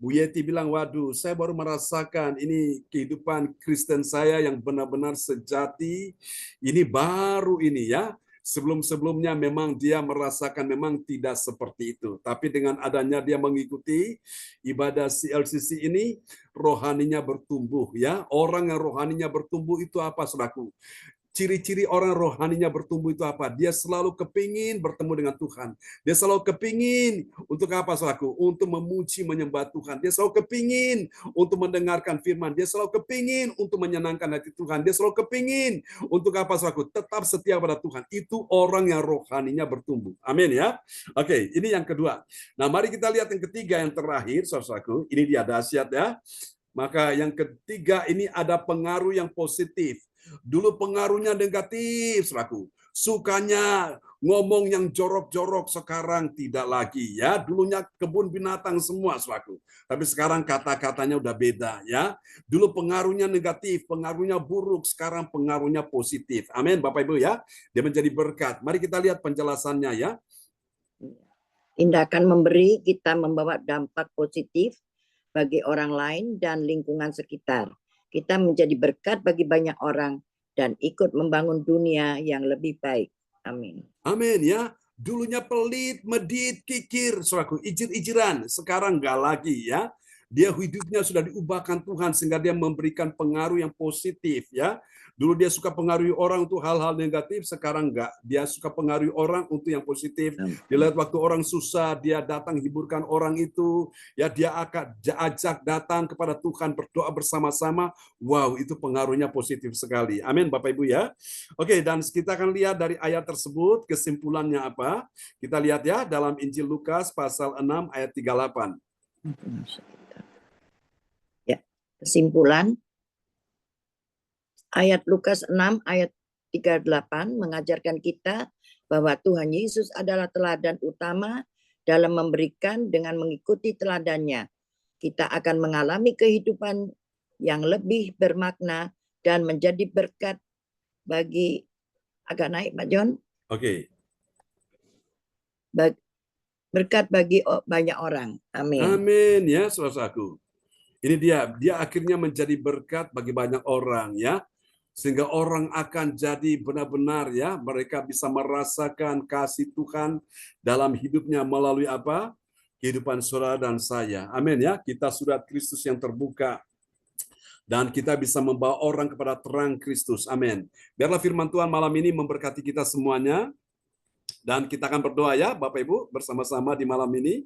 Bu Yeti bilang, waduh, saya baru merasakan ini kehidupan Kristen saya yang benar-benar sejati. Ini baru ini ya. Sebelum-sebelumnya memang dia merasakan memang tidak seperti itu. Tapi dengan adanya dia mengikuti ibadah CLCC ini, rohaninya bertumbuh ya. Orang yang rohaninya bertumbuh itu apa, saudaraku? Ciri-ciri orang rohaninya bertumbuh itu apa? Dia selalu kepingin bertemu dengan Tuhan. Dia selalu kepingin untuk apa, saudaraku? Untuk memuji, menyembah Tuhan. Dia selalu kepingin untuk mendengarkan firman. Dia selalu kepingin untuk menyenangkan hati Tuhan. Dia selalu kepingin untuk apa, saudaraku? Tetap setia pada Tuhan. Itu orang yang rohaninya bertumbuh. Amin ya. Oke, ini yang kedua. Nah, mari kita lihat yang ketiga, yang terakhir, saudaraku. Ini dia dahsyat ya. Maka yang ketiga ini ada pengaruh yang positif. Dulu pengaruhnya negatif, saudaraku. Sukanya ngomong yang jorok-jorok, sekarang tidak lagi ya. Dulunya kebun binatang semua, saudaraku. Tapi sekarang kata-katanya udah beda ya. Dulu pengaruhnya negatif, pengaruhnya buruk, sekarang pengaruhnya positif. Amin, Bapak Ibu ya. Dia menjadi berkat. Mari kita lihat penjelasannya ya. Tindakan memberi kita membawa dampak positif bagi orang lain dan lingkungan sekitar. Kita menjadi berkat bagi banyak orang dan ikut membangun dunia yang lebih baik. Amin. Amin ya. Dulunya pelit, medit, kikir, saudaraku, ijir-ijiran. Sekarang enggak lagi ya. Dia hidupnya sudah diubahkan Tuhan sehingga dia memberikan pengaruh yang positif ya. Dulu dia suka pengaruhi orang untuk hal-hal negatif, sekarang enggak. Dia suka pengaruhi orang untuk yang positif. Dilihat waktu orang susah, dia datang hiburkan orang itu. Ya, dia akan ajak datang kepada Tuhan berdoa bersama-sama. Wow, itu pengaruhnya positif sekali. Amin, Bapak Ibu ya. Oke, dan kita akan lihat dari ayat tersebut kesimpulannya apa. Kita lihat ya dalam Injil Lukas pasal 6 ayat 38. Ya, kesimpulan ayat Lukas 6 ayat 38 mengajarkan kita bahwa Tuhan Yesus adalah teladan utama dalam memberikan. Dengan mengikuti teladannya, kita akan mengalami kehidupan yang lebih bermakna dan menjadi berkat bagi, agak naik Pak John. Oke. Berkat bagi banyak orang. Amin. Amin ya, saudaraku. Ini dia akhirnya menjadi berkat bagi banyak orang ya. Sehingga orang akan jadi benar-benar ya, mereka bisa merasakan kasih Tuhan dalam hidupnya melalui apa? Kehidupan saudara dan saya. Amin ya. Kita surat Kristus yang terbuka. Dan kita bisa membawa orang kepada terang Kristus. Amin. Biarlah firman Tuhan malam ini memberkati kita semuanya. Dan kita akan berdoa ya Bapak Ibu bersama-sama di malam ini.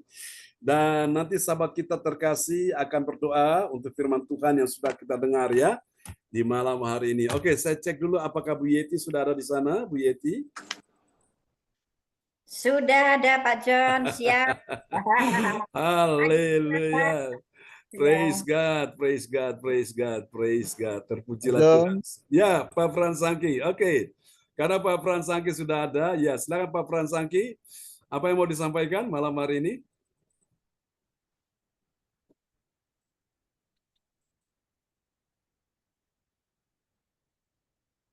Dan nanti sahabat kita terkasih akan berdoa untuk firman Tuhan yang sudah kita dengar ya di malam hari ini. Oke, saya cek dulu apakah Bu Yeti sudah ada di sana, Bu Yeti? Sudah ada Pak John, siap. Haleluya. Praise God, praise God, praise God, praise God. Terpujilah Tuhan. Ya, Pak Fransangki. Oke. Karena Pak Fransangki sudah ada, ya silakan Pak Fransangki. Apa yang mau disampaikan malam hari ini?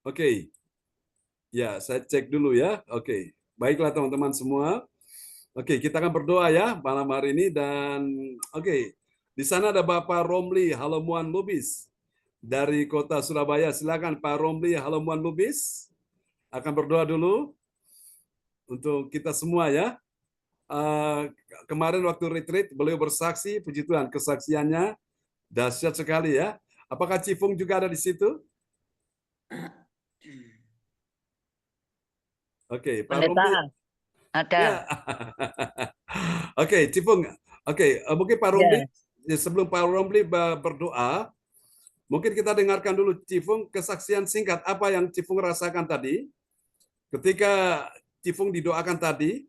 Oke. Ya, saya cek dulu ya. Oke. Baiklah teman-teman semua. Oke, kita akan berdoa ya malam hari ini dan oke. Di sana ada Bapak Romli Halomuan Lubis dari Kota Surabaya. Silakan Pak Romli Halomuan Lubis. Akan berdoa dulu untuk kita semua ya. Kemarin waktu retreat beliau bersaksi, puji Tuhan, kesaksiannya dahsyat sekali ya. Apakah Cifung juga ada di situ? Oke, Pak Romli. Ada. Ya. Oke, Cipung. Oke, mungkin Pak Romli, sebelum Pak Romli berdoa, mungkin kita dengarkan dulu Cipung kesaksian singkat apa yang Cipung rasakan tadi ketika Cipung didoakan tadi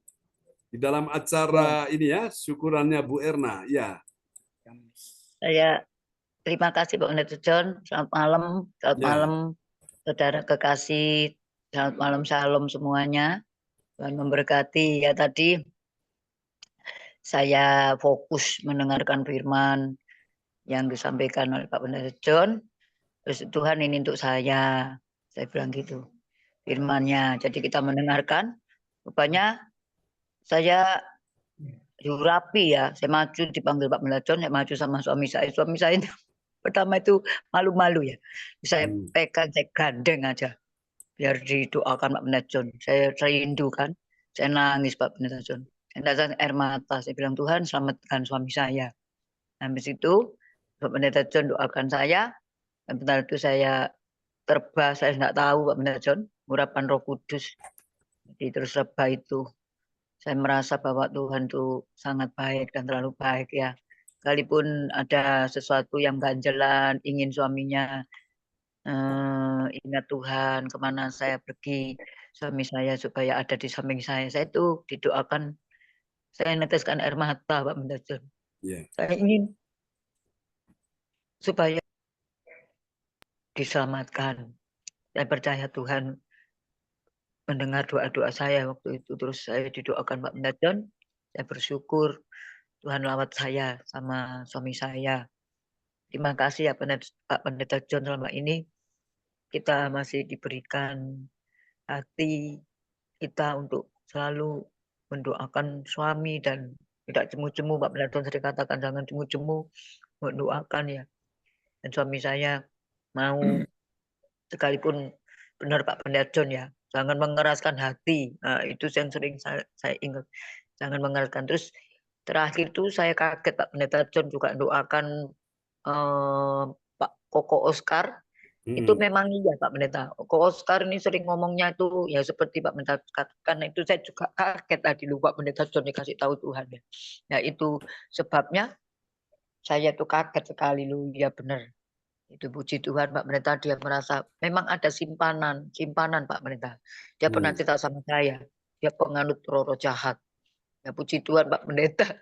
di dalam acara ini ya, syukurannya Bu Erna. Ya. Saya terima kasih Pak Pendeta John. Selamat malam, selamat Ya. malam saudara kekasih, selamat malam shalom semuanya. Tuhan memberkati. Ya tadi saya fokus mendengarkan firman yang disampaikan oleh Pak Pendeta John. Terus Tuhan ini untuk saya bilang gitu firmannya. Jadi kita mendengarkan. Rupanya saya rapi ya, saya maju dipanggil Pak Pendeta John, saya maju sama suami saya. Suami saya itu pertama itu malu-malu ya. Saya pegang, saya gandeng aja. Biar didoakan Pak Pendeta John. Saya rindu kan. Saya nangis Pak Pendeta John. Saya tidak air mata. Saya bilang, Tuhan selamatkan suami saya. Habis itu Pak Pendeta John doakan saya. Dan benar itu saya terbah, saya tidak tahu Pak Pendeta John. Urapan Roh Kudus. Jadi terus rebah itu. Saya merasa bahwa Tuhan itu sangat baik dan terlalu baik ya. Sekalipun ada sesuatu yang ganjelan, ingin suaminya ingat Tuhan, kemana saya pergi, suami saya supaya ada di samping saya itu didoakan, saya neteskan air mata Pak Pendeta John. Saya ingin supaya diselamatkan. Saya percaya Tuhan mendengar doa-doa saya waktu itu. Terus saya didoakan Pak Pendeta John. Saya bersyukur Tuhan lawat saya sama suami saya. Terima kasih ya Pak Pendeta John, selama ini kita masih diberikan hati kita untuk selalu mendoakan suami dan tidak jemu-jemu. Pak Pendeta John sering katakan jangan jemu-jemu mendoakan ya. Dan suami saya mau, sekalipun benar Pak Pendeta John ya, jangan mengeraskan hati. Nah, itu yang sering saya ingat, jangan mengeraskan. Terus terakhir itu saya kaget Pak Pendeta John juga doakan Pak Koko Oscar. Itu memang iya Pak Pendeta. Koko Oscar ini sering ngomongnya itu ya seperti Pak Pendeta katakan, itu saya juga kaget tadi lupa Pak Pendeta John dikasih tahu Tuhan ya. Nah itu sebabnya saya tuh kaget sekali lu ya benar. Itu puji Tuhan Pak Pendeta, dia merasa memang ada simpanan Pak Pendeta. Dia pernah cerita sama saya, dia penganut roh jahat. Ya puji Tuhan Pak Pendeta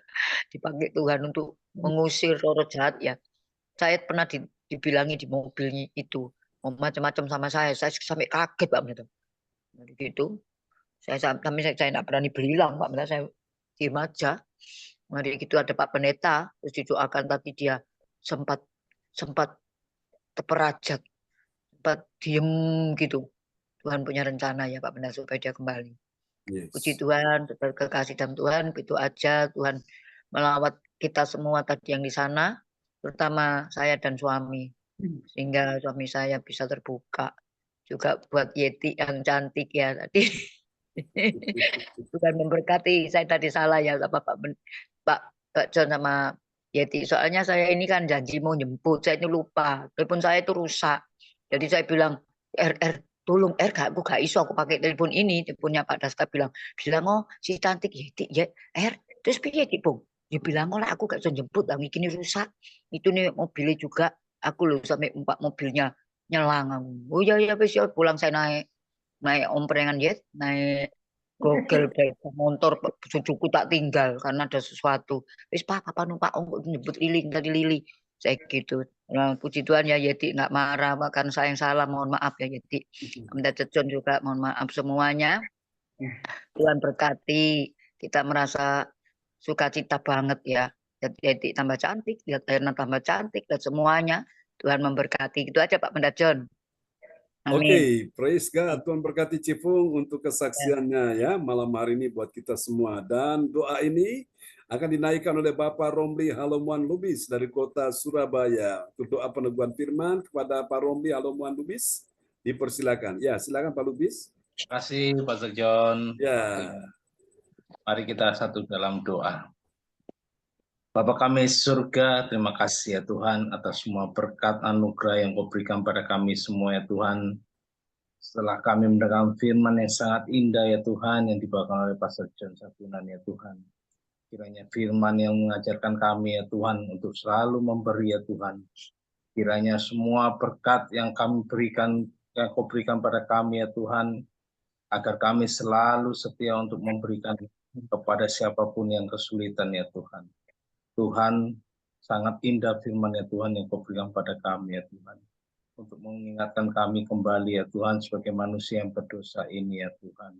dipakai Tuhan untuk mengusir roh jahat ya. Saya pernah dibilangi di mobilnya itu macam-macam sama saya sampai kaget Pak Pendeta. Gitu. Saya tidak berani bilang Pak Pendeta, saya diam aja. Mari gitu ada Pak Pendeta, terus didoakan tapi dia sempat terperajat, sempat diem gitu. Tuhan punya rencana ya Pak Pendeta supaya dia kembali. Puji Tuhan, kekasih dalam Tuhan, itu aja Tuhan melawat kita semua tadi yang di sana, terutama saya dan suami, sehingga suami saya bisa terbuka. Juga buat Yeti yang cantik ya tadi. Tuhan memberkati. Saya tadi salah ya Pak John sama Yeti. Soalnya saya ini kan janji mau jemput, saya ini lupa. Telepon saya itu rusak. Jadi saya bilang, tolong aku gak iso aku pakai telepon ini. Teleponnya Pak Daska bilang oh si cantik Yeti ya terus piye Bung? Dia bilang lah aku gak bisa jemput, lagi ini rusak. Itu nih mobilnya juga, aku loh sampai mobilnya nyelang. Oh ya pulang saya naik omprengan jet, naik gogel motor cucuku tak tinggal karena ada sesuatu. Wis Pak numpak nyebut Lili tadi Lili. Saya gitu. Nah, puji Tuhan ya Yeti nggak marah, bahkan saya yang salah, mohon maaf ya Yeti. Pendeta John juga mohon maaf semuanya. Tuhan berkati, kita merasa sukacita banget ya. Yeti tambah cantik, lihat Erna tambah cantik, dan semuanya Tuhan memberkati. Itu aja Pak Pendeta John. Oke, praise God. Tuhan berkati Cipung untuk kesaksiannya ya malam hari ini buat kita semua. Dan doa ini akan dinaikkan oleh Bapak Romli Halomuan Lubis dari kota Surabaya. Untuk doa peneguhan firman kepada Pak Romli Halomuan Lubis, dipersilakan. Ya, silakan Pak Lubis. Terima kasih Pastor John. Ya. Mari kita satu dalam doa. Bapa kami surga, terima kasih ya Tuhan atas semua berkat anugerah yang Kau berikan pada kami semua ya Tuhan. setelah kami mendengar firman yang sangat indah ya Tuhan, yang dibawakan oleh Pastor John Sabunan ya Tuhan. Kiranya firman yang mengajarkan kami ya Tuhan untuk selalu memberi ya Tuhan. Kiranya semua berkat yang kami berikan, yang Kau berikan pada kami ya Tuhan, agar kami selalu setia untuk memberikan kepada siapapun yang kesulitan ya Tuhan. Tuhan, sangat indah firman ya Tuhan yang Kau berikan pada kami ya Tuhan. Untuk mengingatkan kami kembali ya Tuhan sebagai manusia yang berdosa ini ya Tuhan.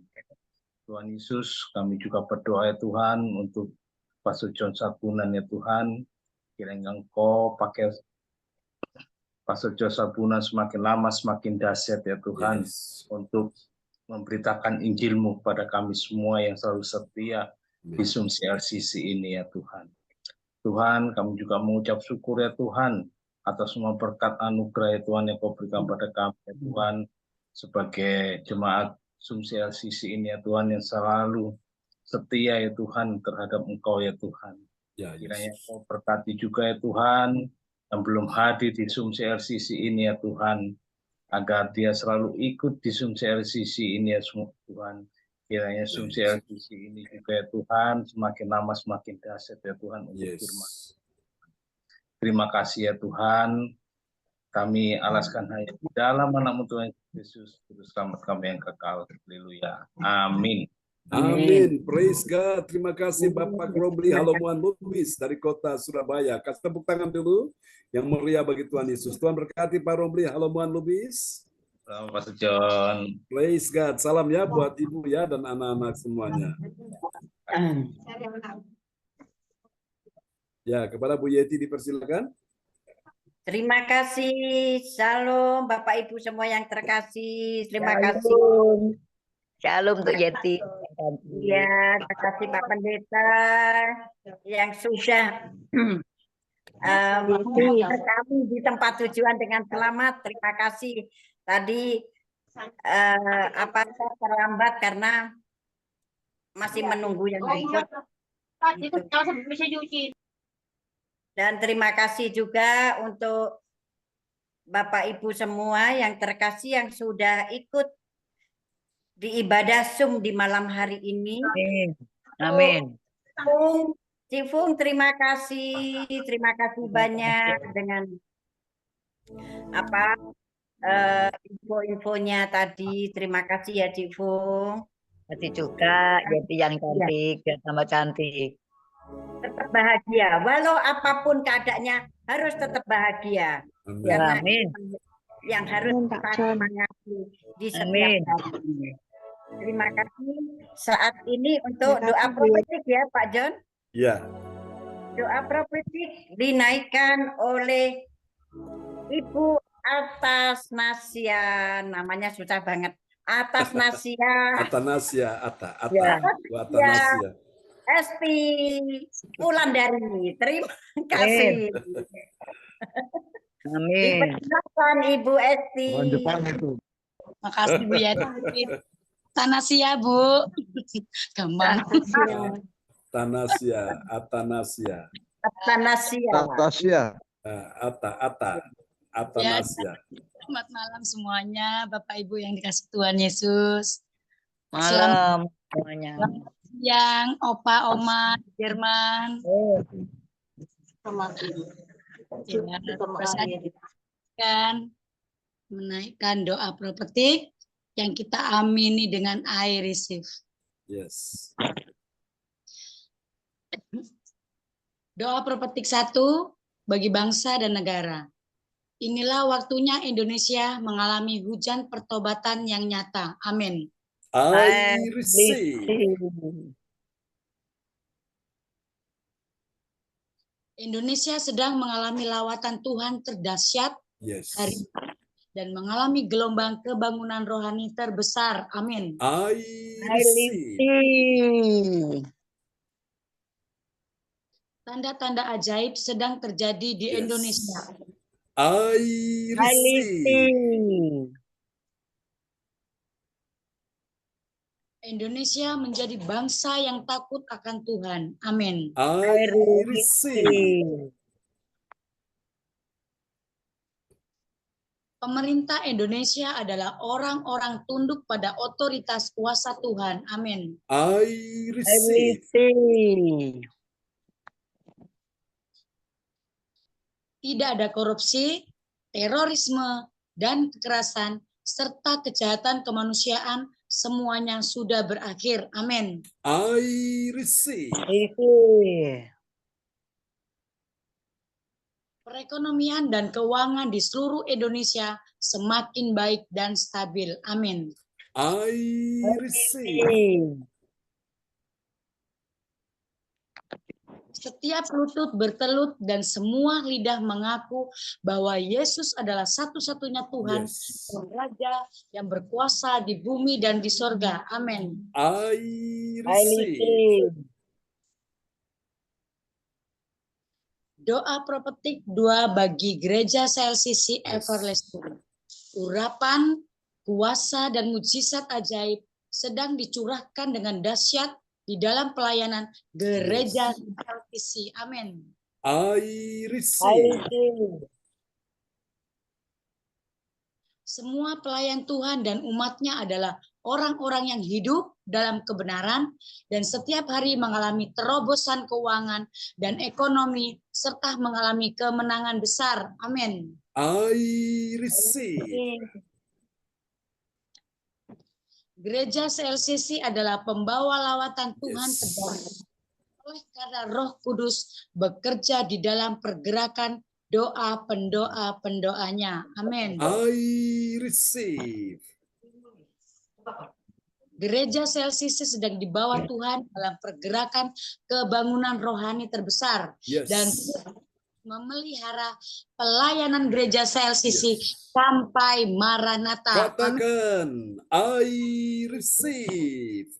Tuhan Yesus, kami juga berdoa ya Tuhan untuk Pastor John Sabunan ya Tuhan. Kiranya Engkau pakai Pastor John Sabunan semakin lama semakin dahsyat ya Tuhan. Yes. Untuk memberitakan Injil-Mu kepada kami semua yang selalu setia di Sumsi RCC ini ya Tuhan. Tuhan, kami juga mengucap syukur ya Tuhan atas semua berkat anugerah ya Tuhan yang Kau berikan pada kami ya Tuhan, sebagai jemaat Sumsi RCC ini ya Tuhan yang selalu setia ya Tuhan terhadap Engkau ya Tuhan. Ya, Kiranya Yesus. Kau berkati juga ya Tuhan yang belum hadir di Sumsi RCC ini ya Tuhan, agar dia selalu ikut di Sumsi RCC ini ya Tuhan. Kiranya Sumsi Yes. RCC ini juga ya Tuhan semakin lama semakin dahsyat ya Tuhan untuk Yes. firman. Terima kasih ya Tuhan. Kami alaskan hanya di dalam nama Tuhan Yesus, Juru Selamat kami yang kekal. Haleluya. Amin. Amin. Praise God. Terima kasih Bapak Robli Halomuan Lubis dari kota Surabaya. Kasih tepuk tangan dulu yang meriah bagi Tuhan Yesus. Tuhan berkati Pak Robli Halomuan Lubis. Selamat Pastor John. Praise God. Salam ya buat ibu ya dan anak-anak semuanya. Ya, kepada Bu Yeti dipersilakan. Terima kasih. Shalom Bapak Ibu semua yang terkasih. Terima kasih. Shalom untuk Yeti. Ya, terima kasih Pak Pendeta yang sudah mengantar kami di tempat tujuan dengan selamat. Terima kasih. Tadi saya terlambat karena masih menunggu yang berikut. Dan terima kasih juga untuk Bapak Ibu semua yang terkasih yang sudah ikut di ibadah Zoom di malam hari ini. Amin. Cifung, terima kasih banyak dengan info-infonya tadi. Terima kasih ya Cifung. Kasih juga Yeti yang cantik, dan tambah cantik. Tetap bahagia, walau apapun keadaannya harus tetap bahagia. Amin. Karena Amin. yang harus kita semangati di setiap hari. Terima kasih saat ini untuk doa profetik ya Pak John. Ya. Doa profetik dinaikkan oleh Ibu Atasnasia, namanya susah banget. Atasnasia. Atanasia, Ya. Bu Atanasia. Esti Wulandari. Terima kasih. Amin. Dipersilakan Ibu Esti. Makasih Bu Yeti. Tanasia Bu. Gampang. Tanasia, Atanasia. Atanasia. Atanasia. Selamat malam semuanya, Bapak Ibu yang dikasih Tuhan Yesus. Malam semuanya. Yang Opa, Oma, Jerman. Dan menaikkan doa profetik yang kita amini dengan I receive. Yes. Doa profetik 1 bagi bangsa dan negara. Inilah waktunya Indonesia mengalami hujan pertobatan yang nyata. Amin. I receive. Indonesia sedang mengalami lawatan Tuhan terdahsyat Yes. hari ini dan mengalami gelombang kebangunan rohani terbesar. Amin. I receive. Tanda-tanda ajaib sedang terjadi di Yes. Indonesia. I receive. Indonesia menjadi bangsa yang takut akan Tuhan. Amin. I receive. Pemerintah Indonesia adalah orang-orang tunduk pada otoritas kuasa Tuhan. Amin. I I receive. receive. Tidak ada korupsi, terorisme, dan kekerasan, serta kejahatan kemanusiaan, semuanya sudah berakhir. Amin. I receive. Receive. Perekonomian dan keuangan di seluruh Indonesia semakin baik dan stabil. Amin. I receive. Receive. Setiap lutut bertelut dan semua lidah mengaku bahwa Yesus adalah satu-satunya Tuhan, Yes. dan Raja yang berkuasa di bumi dan di sorga. Amin. I I receive. receive. Doa profetik 2 bagi Gereja CLCC Yes. Everlasting. Urapan, kuasa, dan mujizat ajaib sedang dicurahkan dengan dahsyat di dalam pelayanan Gereja CLCC. Amin. I I receive. receive. Semua pelayan Tuhan dan umatnya adalah orang-orang yang hidup dalam kebenaran dan setiap hari mengalami terobosan keuangan dan ekonomi serta mengalami kemenangan besar. Amin. I receive. Gereja CLCC adalah pembawa lawatan Tuhan Yes. ke dalam. Oleh karena Roh Kudus bekerja di dalam pergerakan doa pendoa-pendoanya. Amin. I receive. Gereja CLCC sedang dibawa Tuhan dalam pergerakan kebangunan rohani terbesar Yes. dan memelihara pelayanan gereja CLCC Yes. sampai Maranatha. Amin. Katakan, I receive.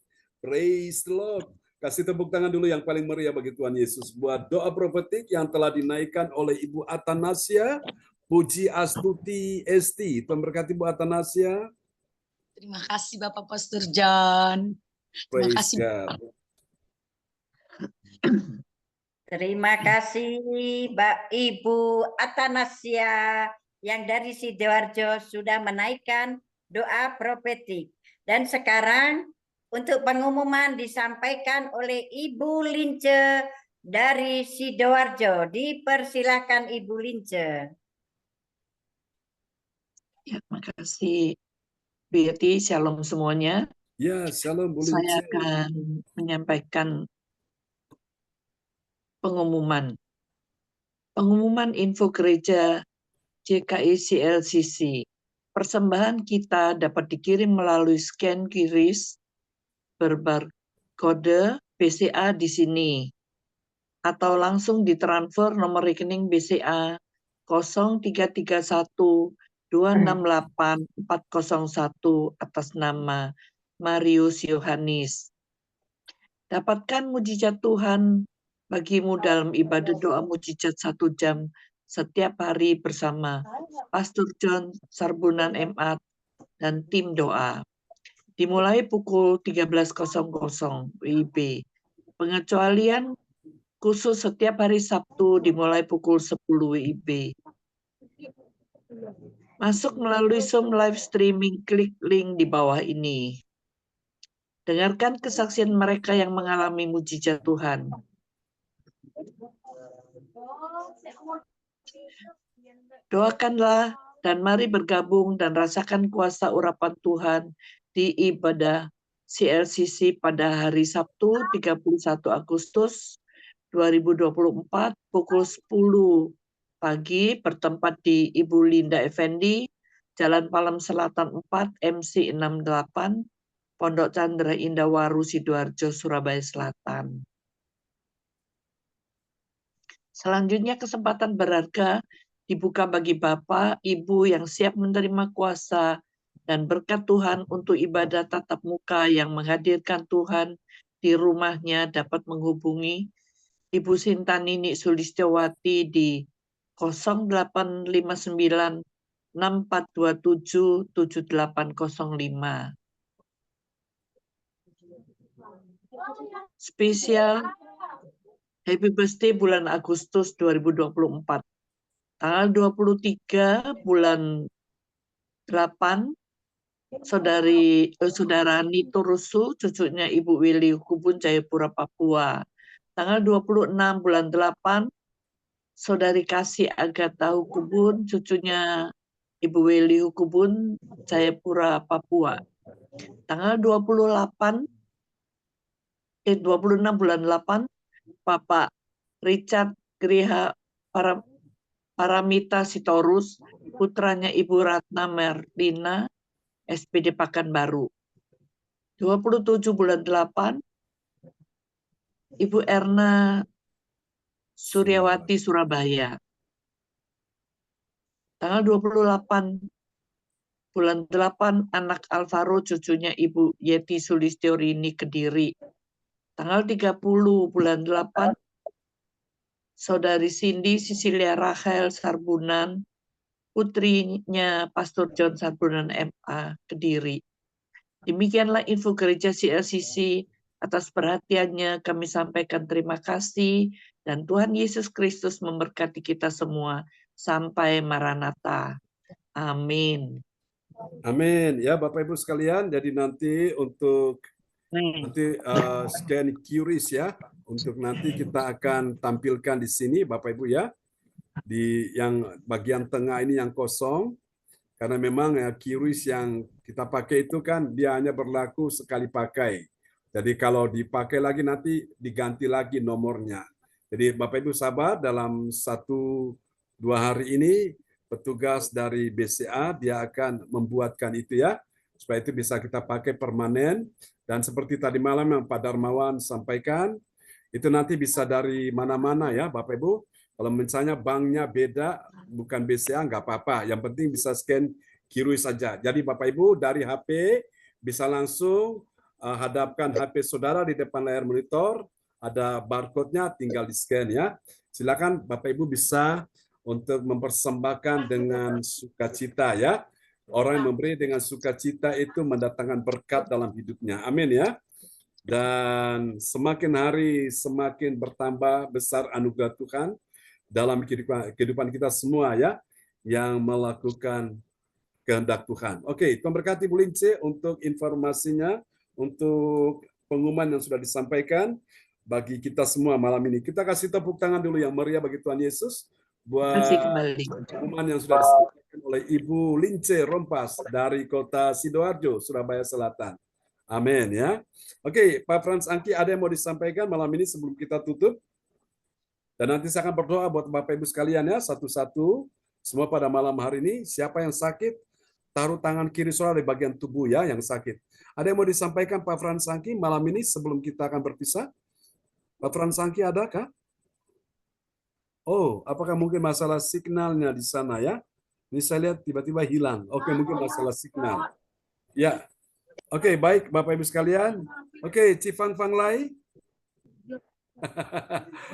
Praise the Lord. Kasih tepuk tangan dulu yang paling meriah bagi Tuhan Yesus. Buat doa profetik yang telah dinaikkan oleh Ibu Atanasia, Puji Astuti Esti. Pemberkati Ibu Atanasia. Terima kasih Bapak Pastor John. Terima Praise kasih. God. Terima kasih Mbak Ibu Atanasia yang dari Sidoarjo sudah menaikkan doa profetik. Dan sekarang untuk pengumuman disampaikan oleh Ibu Lince dari Sidoarjo. Dipersilakan Ibu Lince. Ya, makasih Bu Yeti, shalom semuanya. Ya, shalom Bu Saya Lince. akan menyampaikan pengumuman. Pengumuman info gereja JKI CLCC. Persembahan kita dapat dikirim melalui scan QRIS berbarkode BCA di sini atau langsung ditransfer nomor rekening BCA 0331 268 401 atas nama Marius Yohanis. Dapatkan mujizat Tuhan bagimu dalam ibadah doa mujizat 1 jam setiap hari bersama Pastor John Sarbunan MA dan tim doa. Dimulai pukul 13.00 WIB. Pengecualian khusus setiap hari Sabtu dimulai pukul 10 WIB. Masuk melalui Zoom live streaming, klik link di bawah ini. Dengarkan kesaksian mereka yang mengalami mujizat Tuhan. Doakanlah dan mari bergabung dan rasakan kuasa urapan Tuhan di ibadah CLCC pada hari Sabtu 31 Agustus 2024 pukul 10 pagi bertempat di Ibu Linda Effendi, Jalan Palem Selatan 4, MC 68, Pondok Chandra Indah Waru, Sidoarjo, Surabaya Selatan. Selanjutnya kesempatan berharga dibuka bagi Bapak, Ibu yang siap menerima kuasa dan berkat Tuhan untuk ibadah tatap muka yang menghadirkan Tuhan di rumahnya dapat menghubungi Ibu Sinta Nini Sulistiawati di 0859 6427 7805. Spesial Happy Birthday bulan Agustus 2024. Tanggal 23 bulan 8, Saudara Nito Rusu, cucunya Ibu Willy Hukubun, Jayapura, Papua. Tanggal 26 bulan 8, Saudari Kasih Agatha Hukubun, cucunya Ibu Willy Hukubun, Jayapura, Papua. Tanggal 26 bulan 8, Bapak Richard Griha Paramita Sitorus, putranya Ibu Ratna Merdina, SPD Pakanbaru. 27 bulan 8, Ibu Erna Suryawati, Surabaya. Tanggal 28 bulan 8, anak Alvaro, cucunya Ibu Yeti Sulistiorini, Kediri. Tanggal 30 bulan 8, Saudari Cindy Sisilia Rachel Sarbunan, putrinya Pastor John Sarbunan MA, Kediri. Demikianlah info gereja CLCC. Atas perhatiannya kami sampaikan terima kasih, dan Tuhan Yesus Kristus memberkati kita semua. Sampai Maranatha. Amin. Amin. Ya Bapak Ibu sekalian, jadi nanti untuk scan QRIS ya, untuk nanti kita akan tampilkan di sini Bapak Ibu ya, di yang bagian tengah ini yang kosong, karena memang ya QRIS yang kita pakai itu kan dia hanya berlaku sekali pakai. Jadi kalau dipakai lagi nanti diganti lagi nomornya. Jadi Bapak Ibu sabar, dalam 1-2 hari ini petugas dari BCA dia akan membuatkan itu ya, supaya itu bisa kita pakai permanen. Dan seperti tadi malam yang Pak Darmawan sampaikan, itu nanti bisa dari mana-mana ya Bapak Ibu. Kalau misalnya banknya beda, bukan BCA, nggak apa-apa. Yang penting bisa scan QRIS saja. Jadi Bapak Ibu dari HP bisa langsung hadapkan HP saudara di depan layar monitor, ada barcode-nya, tinggal di-scan ya. Silakan Bapak Ibu bisa untuk mempersembahkan dengan sukacita ya. Orang yang memberi dengan sukacita itu mendatangkan berkat dalam hidupnya. Amin ya. Dan semakin hari semakin bertambah besar anugerah Tuhan dalam kehidupan kita semua ya, yang melakukan kehendak Tuhan. Oke, Tuhan berkati Bu Lince untuk informasinya, untuk pengumuman yang sudah disampaikan bagi kita semua malam ini. Kita kasih tepuk tangan dulu yang meriah bagi Tuhan Yesus buat pengumuman yang sudah disampaikan oleh Ibu Lince Rompas dari kota Sidoarjo, Surabaya Selatan. Amin ya. Oke, Pak Frans Angki, ada yang mau disampaikan malam ini sebelum kita tutup? Dan nanti saya akan berdoa buat Bapak Ibu sekalian ya, satu-satu. Semua pada malam hari ini, siapa yang sakit, taruh tangan kiri saudara di bagian tubuh ya yang sakit. Ada yang mau disampaikan Pak Frans Angki malam ini sebelum kita akan berpisah? Pak Frans Angki adakah? Oh, apakah mungkin masalah signalnya di sana ya? Ini saya lihat tiba-tiba hilang. Oke, mungkin masalah signal. Ya, oke, baik Bapak Ibu sekalian. Oke, Cifang Fang Lai.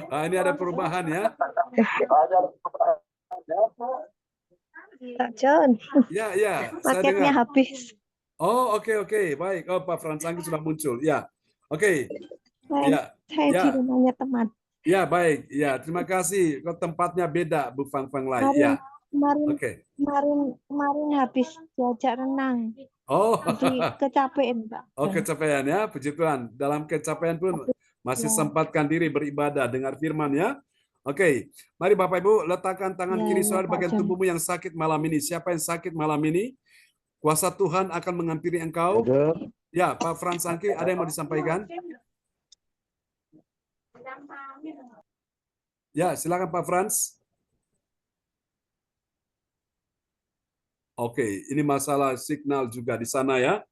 Ini ada perubahan ya. Pak John. Ya, ya. Paketnya habis. Oh, oke, baik. Oh, Pak Frans Angki sudah muncul. Ya, oke. Saya di rumahnya teman. Ya, baik. Ya, terima kasih. Kok tempatnya beda, Bu Fang Fang Lai. Ya. Kemarin habis diajak renang. Oh. Jadi kecapean, Pak. Oh, kecapean ya. Puji Tuhan. Dalam kecapean pun masih sempatkan diri beribadah, dengar firman ya. Oke. Mari Bapak Ibu letakkan tangan kiri saudara bagian tubuhmu yang sakit malam ini. Siapa yang sakit malam ini? Kuasa Tuhan akan menghampiri engkau. Ya, Pak Frans Angki, ada yang mau disampaikan? Ya, silakan Pak Frans. Oke, ini masalah signal juga di sana ya.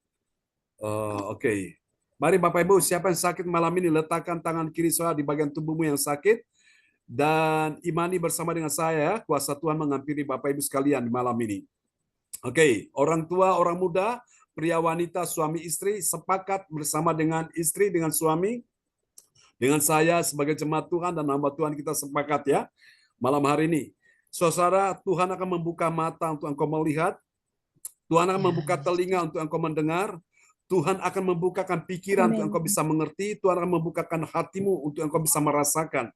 Oke. Mari Bapak Ibu, siapa yang sakit malam ini, letakkan tangan kiri saudara di bagian tubuhmu yang sakit. Dan imani bersama dengan saya, kuasa Tuhan menghampiri Bapak Ibu sekalian di malam ini. Oke, orang tua, orang muda, pria wanita, suami istri, sepakat bersama dengan istri, dengan suami, dengan saya sebagai jemaat Tuhan dan hamba Tuhan kita sepakat ya, malam hari ini. Saudara, Tuhan akan membuka mata untuk engkau melihat, Tuhan akan membuka telinga untuk engkau mendengar, Tuhan akan membukakan pikiran untuk engkau bisa mengerti, Tuhan akan membukakan hatimu untuk engkau bisa merasakan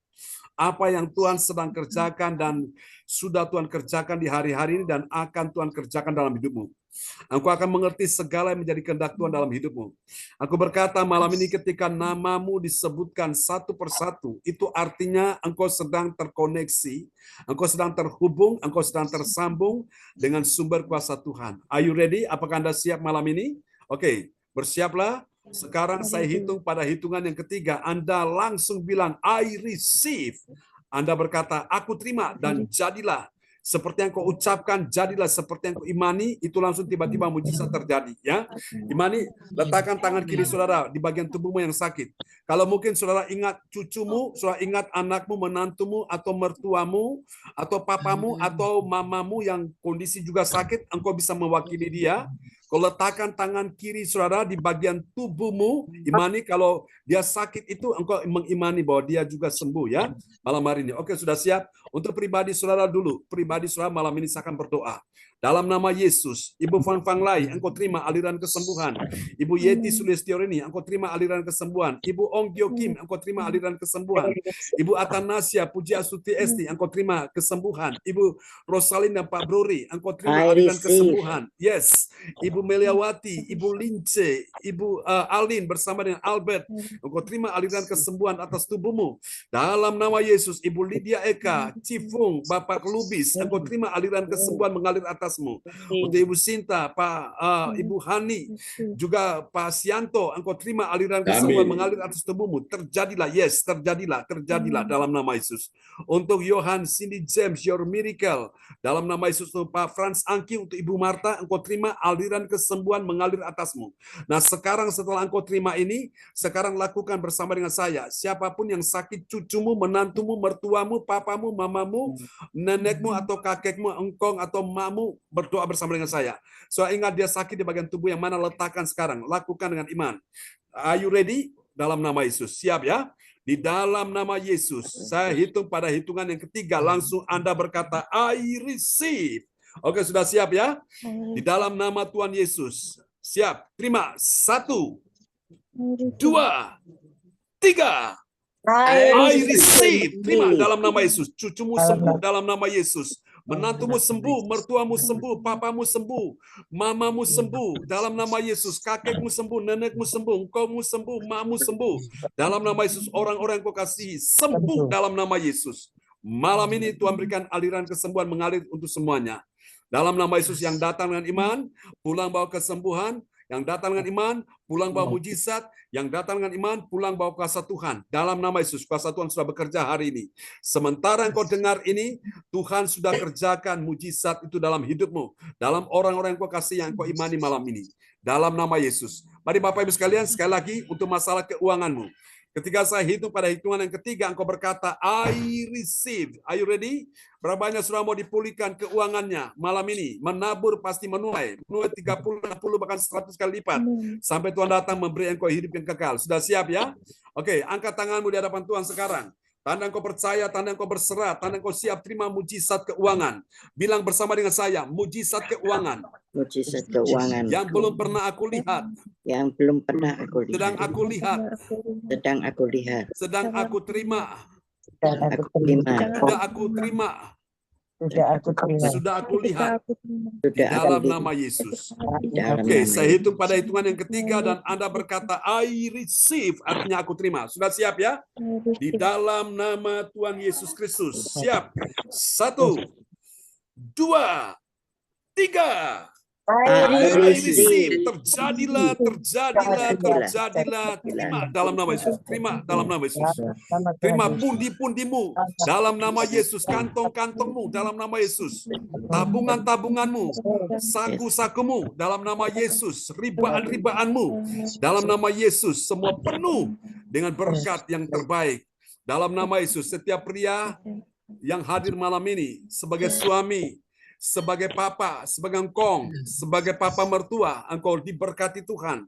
apa yang Tuhan sedang kerjakan dan sudah Tuhan kerjakan di hari-hari ini dan akan Tuhan kerjakan dalam hidupmu. Engkau akan mengerti segala yang menjadi kehendak Tuhan dalam hidupmu. Aku berkata malam ini ketika namamu disebutkan satu persatu, itu artinya engkau sedang terkoneksi, engkau sedang terhubung, engkau sedang tersambung dengan sumber kuasa Tuhan. Are you ready? Apakah Anda siap malam ini? Oke, bersiaplah. Sekarang saya hitung pada hitungan yang ketiga. Anda langsung bilang, I receive. Anda berkata, aku terima dan jadilah. Seperti yang kau ucapkan, jadilah seperti yang kau imani, itu langsung tiba-tiba mujizat terjadi. Ya, imani, letakkan tangan kiri saudara di bagian tubuhmu yang sakit. Kalau mungkin saudara ingat cucumu, saudara ingat anakmu, menantumu, atau mertuamu, atau papamu, atau mamamu yang kondisi juga sakit, engkau bisa mewakili dia. Kau letakkan tangan kiri saudara di bagian tubuhmu, imani kalau dia sakit itu, engkau mengimani bahwa dia juga sembuh ya malam hari ini. Oke, sudah siap? Untuk pribadi saudara dulu, pribadi saudara malam ini saya akan berdoa. Dalam nama Yesus, Ibu Fang Fang Lai, engkau terima aliran kesembuhan. Ibu Yeti Sulistiorini, engkau terima aliran kesembuhan. Ibu Ong Gyo Kim, engkau terima aliran kesembuhan. Ibu Atanasia Puji Astuti Esti, engkau terima kesembuhan. Ibu Rosalinda Pak Bruri, engkau terima aliran kesembuhan. Yes. Ibu Meliawati, Ibu Lince, Ibu Alin bersama dengan Albert, engkau terima aliran kesembuhan atas tubuhmu. Dalam nama Yesus, Ibu Lydia Eka, Cifung, Bapak Lubis, engkau terima aliran kesembuhan mengalir atasmu. Untuk Ibu Sinta, Pak Ibu Hani, juga Pak Sianto, engkau terima aliran kesembuhan mengalir atas tubuhmu. Terjadilah, yes, terjadilah dalam nama Yesus. Untuk Johan Cindy James, your miracle. Dalam nama Yesus, untuk Pak Franz Angki, untuk Ibu Marta, engkau terima aliran kesembuhan mengalir atasmu. Nah, sekarang setelah engkau terima ini, sekarang lakukan bersama dengan saya. Siapapun yang sakit, cucumu, menantumu, mertuamu, papamu, mamamu, nenekmu atau kakekmu, engkong atau mamu, berdoa bersama dengan saya. So, ingat dia sakit di bagian tubuh yang mana, letakkan sekarang. Lakukan dengan iman. Are you ready? Dalam nama Yesus. Siap ya? Di dalam nama Yesus. Saya hitung pada hitungan yang ketiga. Langsung Anda berkata, I receive. Oke, sudah siap ya? Di dalam nama Tuhan Yesus. Siap. Terima. 1, 2, 3. I receive. Terima dalam nama Yesus. Cucumu sembuh dalam nama Yesus. Menantumu sembuh, mertuamu sembuh, papamu sembuh, mamamu sembuh dalam nama Yesus. Kakekmu sembuh, nenekmu sembuh, engkaumu sembuh, mamu sembuh dalam nama Yesus. Orang-orang yang kau kasihi sembuh dalam nama Yesus. Malam ini Tuhan berikan aliran kesembuhan mengalir untuk semuanya. Dalam nama Yesus, yang datang dengan iman, pulang bawa kesembuhan. Yang datang dengan iman, pulang bawa mujizat. Yang datang dengan iman, pulang bawa kuasa Tuhan. Dalam nama Yesus, kuasa Tuhan sudah bekerja hari ini. Sementara engkau dengar ini, Tuhan sudah kerjakan mujizat itu dalam hidupmu. Dalam orang-orang yang kau kasih, yang kau imani malam ini. Dalam nama Yesus. Mari Bapak Ibu sekalian, sekali lagi untuk masalah keuanganmu. Ketika saya hitung pada hitungan yang ketiga, engkau berkata, I receive. Are you ready? Berapa banyak sudah mau dipulihkan keuangannya malam ini? Menabur pasti menuai. Menuai 30, 60, bahkan 100 kali lipat. Sampai Tuhan datang memberi engkau hidup yang kekal. Sudah siap ya? Oke, angkat tanganmu di hadapan Tuhan sekarang. Tanda engkau percaya, tanda engkau berserah, tanda engkau siap terima mujizat keuangan. Bilang bersama dengan saya, mujizat keuangan. Mujizat keuangan. Yang belum pernah aku lihat. Yang belum pernah aku lihat. Sedang aku lihat. Sedang aku lihat. Sedang aku terima. Sedang aku terima. Sudah aku terima. Sudah aku lihat. Di dalam nama Yesus. Oke, saya hitung pada hitungan yang ketiga dan Anda berkata, I receive. Artinya aku terima. Sudah siap ya? Di dalam nama Tuhan Yesus Kristus. Siap. 1, 2, 3. I receive. Terjadilah. Terima dalam nama Yesus. Terima dalam nama Yesus. Terima pundi-pundimu dalam nama Yesus. Kantong-kantongmu dalam nama Yesus. Tabungan-tabunganmu, saku-sakumu dalam nama Yesus. Ribaan-ribaanmu dalam nama Yesus. Semua penuh dengan berkat yang terbaik dalam nama Yesus. Setiap pria yang hadir malam ini sebagai suami, sebagai papa, sebagai engkong, sebagai papa mertua, engkau diberkati Tuhan.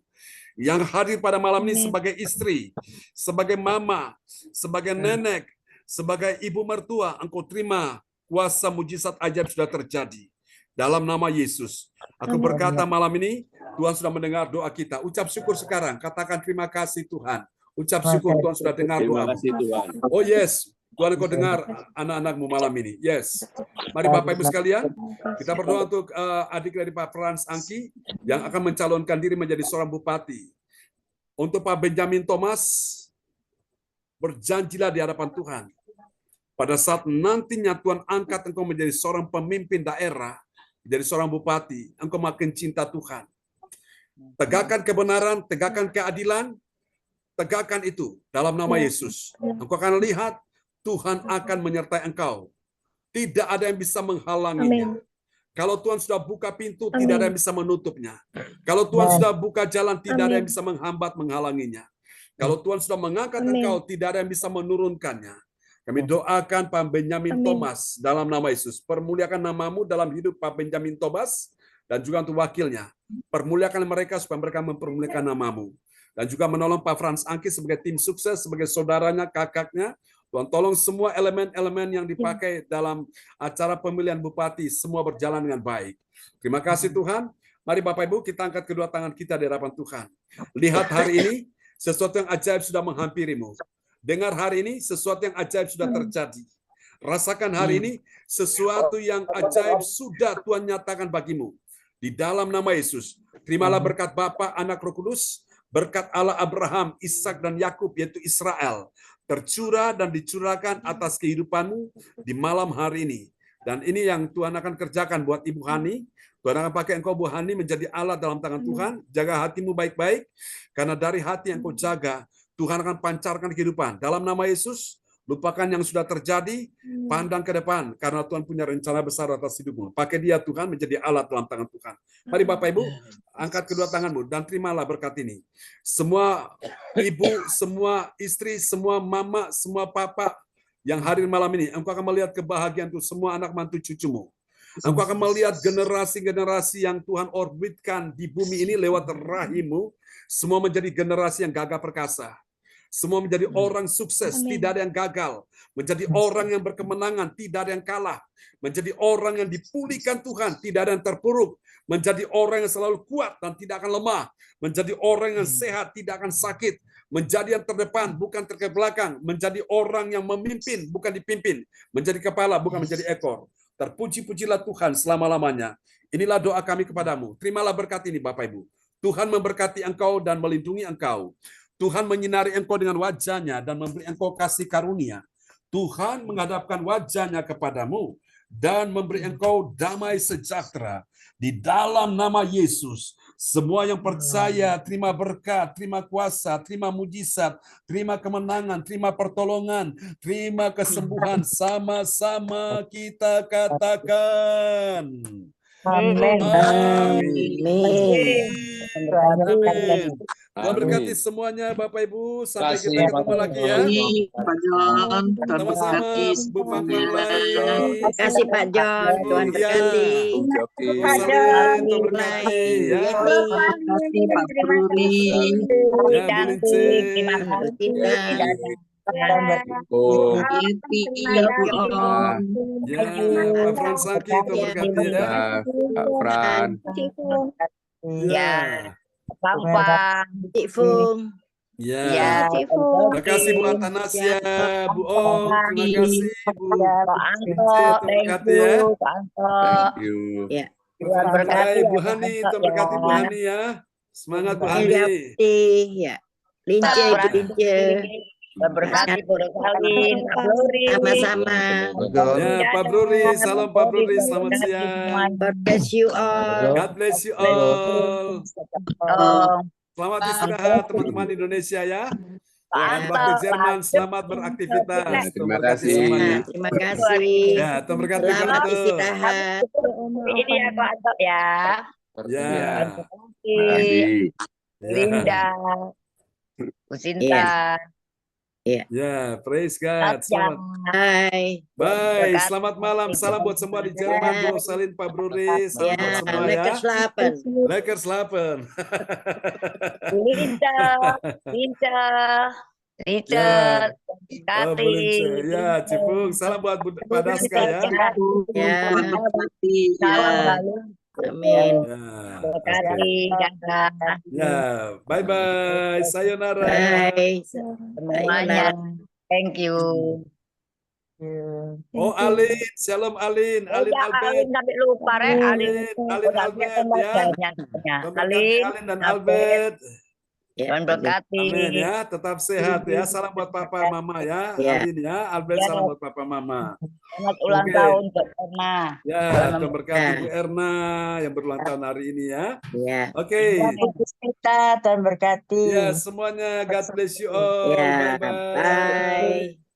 Yang hadir pada malam ini sebagai istri, sebagai mama, sebagai nenek, sebagai ibu mertua, engkau terima kuasa mujizat ajaib sudah terjadi. Dalam nama Yesus. Aku berkata malam ini, Tuhan sudah mendengar doa kita. Ucap syukur sekarang. Katakan terima kasih Tuhan. Ucap syukur Tuhan sudah dengar doa. Terima kasih Tuhan. Oh yes. Tuhan engkau dengar anak-anakmu malam ini. Yes. Mari Bapak Ibu sekalian, kita berdoa untuk adik dari Pak Frans Angki yang akan mencalonkan diri menjadi seorang bupati. Untuk Pak Benjamin Thomas, berjanjilah di hadapan Tuhan. Pada saat nantinya Tuhan angkat engkau menjadi seorang pemimpin daerah, menjadi seorang bupati, engkau makin cinta Tuhan. Tegakkan kebenaran, tegakkan keadilan, tegakkan itu dalam nama Yesus. Engkau akan lihat Tuhan akan menyertai engkau. Tidak ada yang bisa menghalanginya. Kalau Tuhan sudah buka pintu, tidak ada yang bisa menutupnya. Kalau Tuhan sudah buka jalan, tidak ada yang bisa menghambat, menghalanginya. Kalau Tuhan sudah mengangkat engkau, tidak ada yang bisa menurunkannya. Kami doakan Pak Benjamin Thomas dalam nama Yesus. Permuliakan namamu dalam hidup Pak Benjamin Thomas dan juga untuk wakilnya. Permuliakan mereka supaya mereka mempermuliakan namamu. Dan juga menolong Pak Frans Angki sebagai tim sukses, sebagai saudaranya, kakaknya. Tuhan tolong semua elemen-elemen yang dipakai dalam acara pemilihan bupati, semua berjalan dengan baik. Terima kasih Tuhan. Mari Bapak Ibu kita angkat kedua tangan kita di hadapan Tuhan. Lihat hari ini sesuatu yang ajaib sudah menghampirimu. Dengar hari ini sesuatu yang ajaib sudah terjadi. Rasakan hari ini sesuatu yang ajaib sudah Tuhan nyatakan bagimu. Di dalam nama Yesus, terimalah berkat Bapa, Anak, Roh Kudus, berkat Allah Abraham, Ishak dan Yakub yaitu Israel, tercurah dan dicurahkan atas kehidupanmu di malam hari ini. Dan ini yang Tuhan akan kerjakan buat Ibu Hani. Tuhan akan pakai engkau, Bu Hani, menjadi alat dalam tangan Tuhan. Jaga hatimu baik-baik, karena dari hati yang kau jaga, Tuhan akan pancarkan kehidupan. Dalam nama Yesus, lupakan yang sudah terjadi, pandang ke depan, karena Tuhan punya rencana besar atas hidupmu. Pakai dia Tuhan menjadi alat dalam tangan Tuhan. Mari Bapak Ibu, angkat kedua tanganmu dan terimalah berkat ini. Semua ibu, semua istri, semua mama, semua papa yang hadir malam ini, engkau akan melihat kebahagiaan untuk semua anak mantu cucumu. Engkau akan melihat generasi-generasi yang Tuhan orbitkan di bumi ini lewat rahimmu, semua menjadi generasi yang gagah perkasa. Semua menjadi orang sukses, tidak ada yang gagal. Menjadi orang yang berkemenangan, tidak ada yang kalah. Menjadi orang yang dipulihkan Tuhan, tidak ada yang terpuruk. Menjadi orang yang selalu kuat dan tidak akan lemah. Menjadi orang yang sehat, tidak akan sakit. Menjadi yang terdepan, bukan terbelakang. Menjadi orang yang memimpin, bukan dipimpin. Menjadi kepala, bukan menjadi ekor. Terpuji-pujilah Tuhan selama-lamanya. Inilah doa kami kepadamu. Terimalah berkat ini Bapak Ibu. Tuhan memberkati engkau dan melindungi engkau. Tuhan menyinari engkau dengan wajahnya dan memberi engkau kasih karunia. Tuhan menghadapkan wajahnya kepadamu dan memberi engkau damai sejahtera. Di dalam nama Yesus, semua yang percaya terima berkat, terima kuasa, terima mujizat, terima kemenangan, terima pertolongan, terima kesembuhan. Sama-sama kita katakan. Amin. Amin. Tuhan berkati semuanya Bapak Ibu. Sampai kita ketemu lagi ya. Pak John, Tuhan Sama-sama berkati. Bu Fanfani. Terima kasih Pak John. Tuhan berkati. Bu Salin, Tuhan berkati ya. Terima kasih Pak Bruri. Ya, Bu Lince. Bu Tina. Bu Yeti, Bu Om. Ya, Pak Frans Angki, Tuhan berkati ya. Pak Fran. Ya. Cik Fung. Ya. Terima kasih Bu Atanasya, Bu Om. Terima kasih Bu Lince, Tuhan berkati ya. Thank you. Ya. Hai Bu Hani, Tuhan berkati Bu Hani ya. Semangat Bu Hani. Ya. Lince, Ibu Lince. Berkati Bu Rosalin, Pak Bruri. Sama-sama. Ya, Pak Bruri, salam Pak Bruri, selamat siang. God bless you all. God bless you all. Selamat istirahat teman-teman Indonesia ya. Dan waktu Jerman selamat beraktivitas. Terima Tuhan berkati kasih. semuanya. Terima kasih. Ya, Tuhan berkati Selamat Kanto. istirahat. Ini ya Pak Anto ya. Ya. Andi. Linda, Bu Sinta. Ya, praise God. Selamat. Hai. Bye. Selamat malam. Salam buat semua di Jerman, Bu Rosalin, Pak Bruri. Salam buat Ya, semua ya. Lakers 8. Lakers 8. Linda, Richard, Oh, Bu Lince. Ya, Cipung. Salam buat Pak Daska ya. Ya. Tuhan berkati. salam Ya. lalu. Amin. Ya. Berkati, kakak. Ya, bye-bye. Sayonara. Bye. Semuanya. Thank you. you. Oh, Alin, Shalom Alin, Alin Ya, Albert, Alin sampai lupa, Rek. Alin. Alin Udah Albert nomor ya. jalannya. Tuhan berkati Alin, Alin dan Albert. Albert. Tuhan berkati. Amin ya, tetap sehat ya. Salam buat papa mama ya, Ya. Alin ya, Albert Ya. salam buat papa mama. Selamat ulang Oke. tahun buat Erna. Ya, Selamat Tuhan berkati Ya. Bu Erna yang berulang tahun hari ini ya. Ya. Oke. Kita Tuhan berkati. Ya, semuanya God bless you all. Ya, Bye-bye. bye.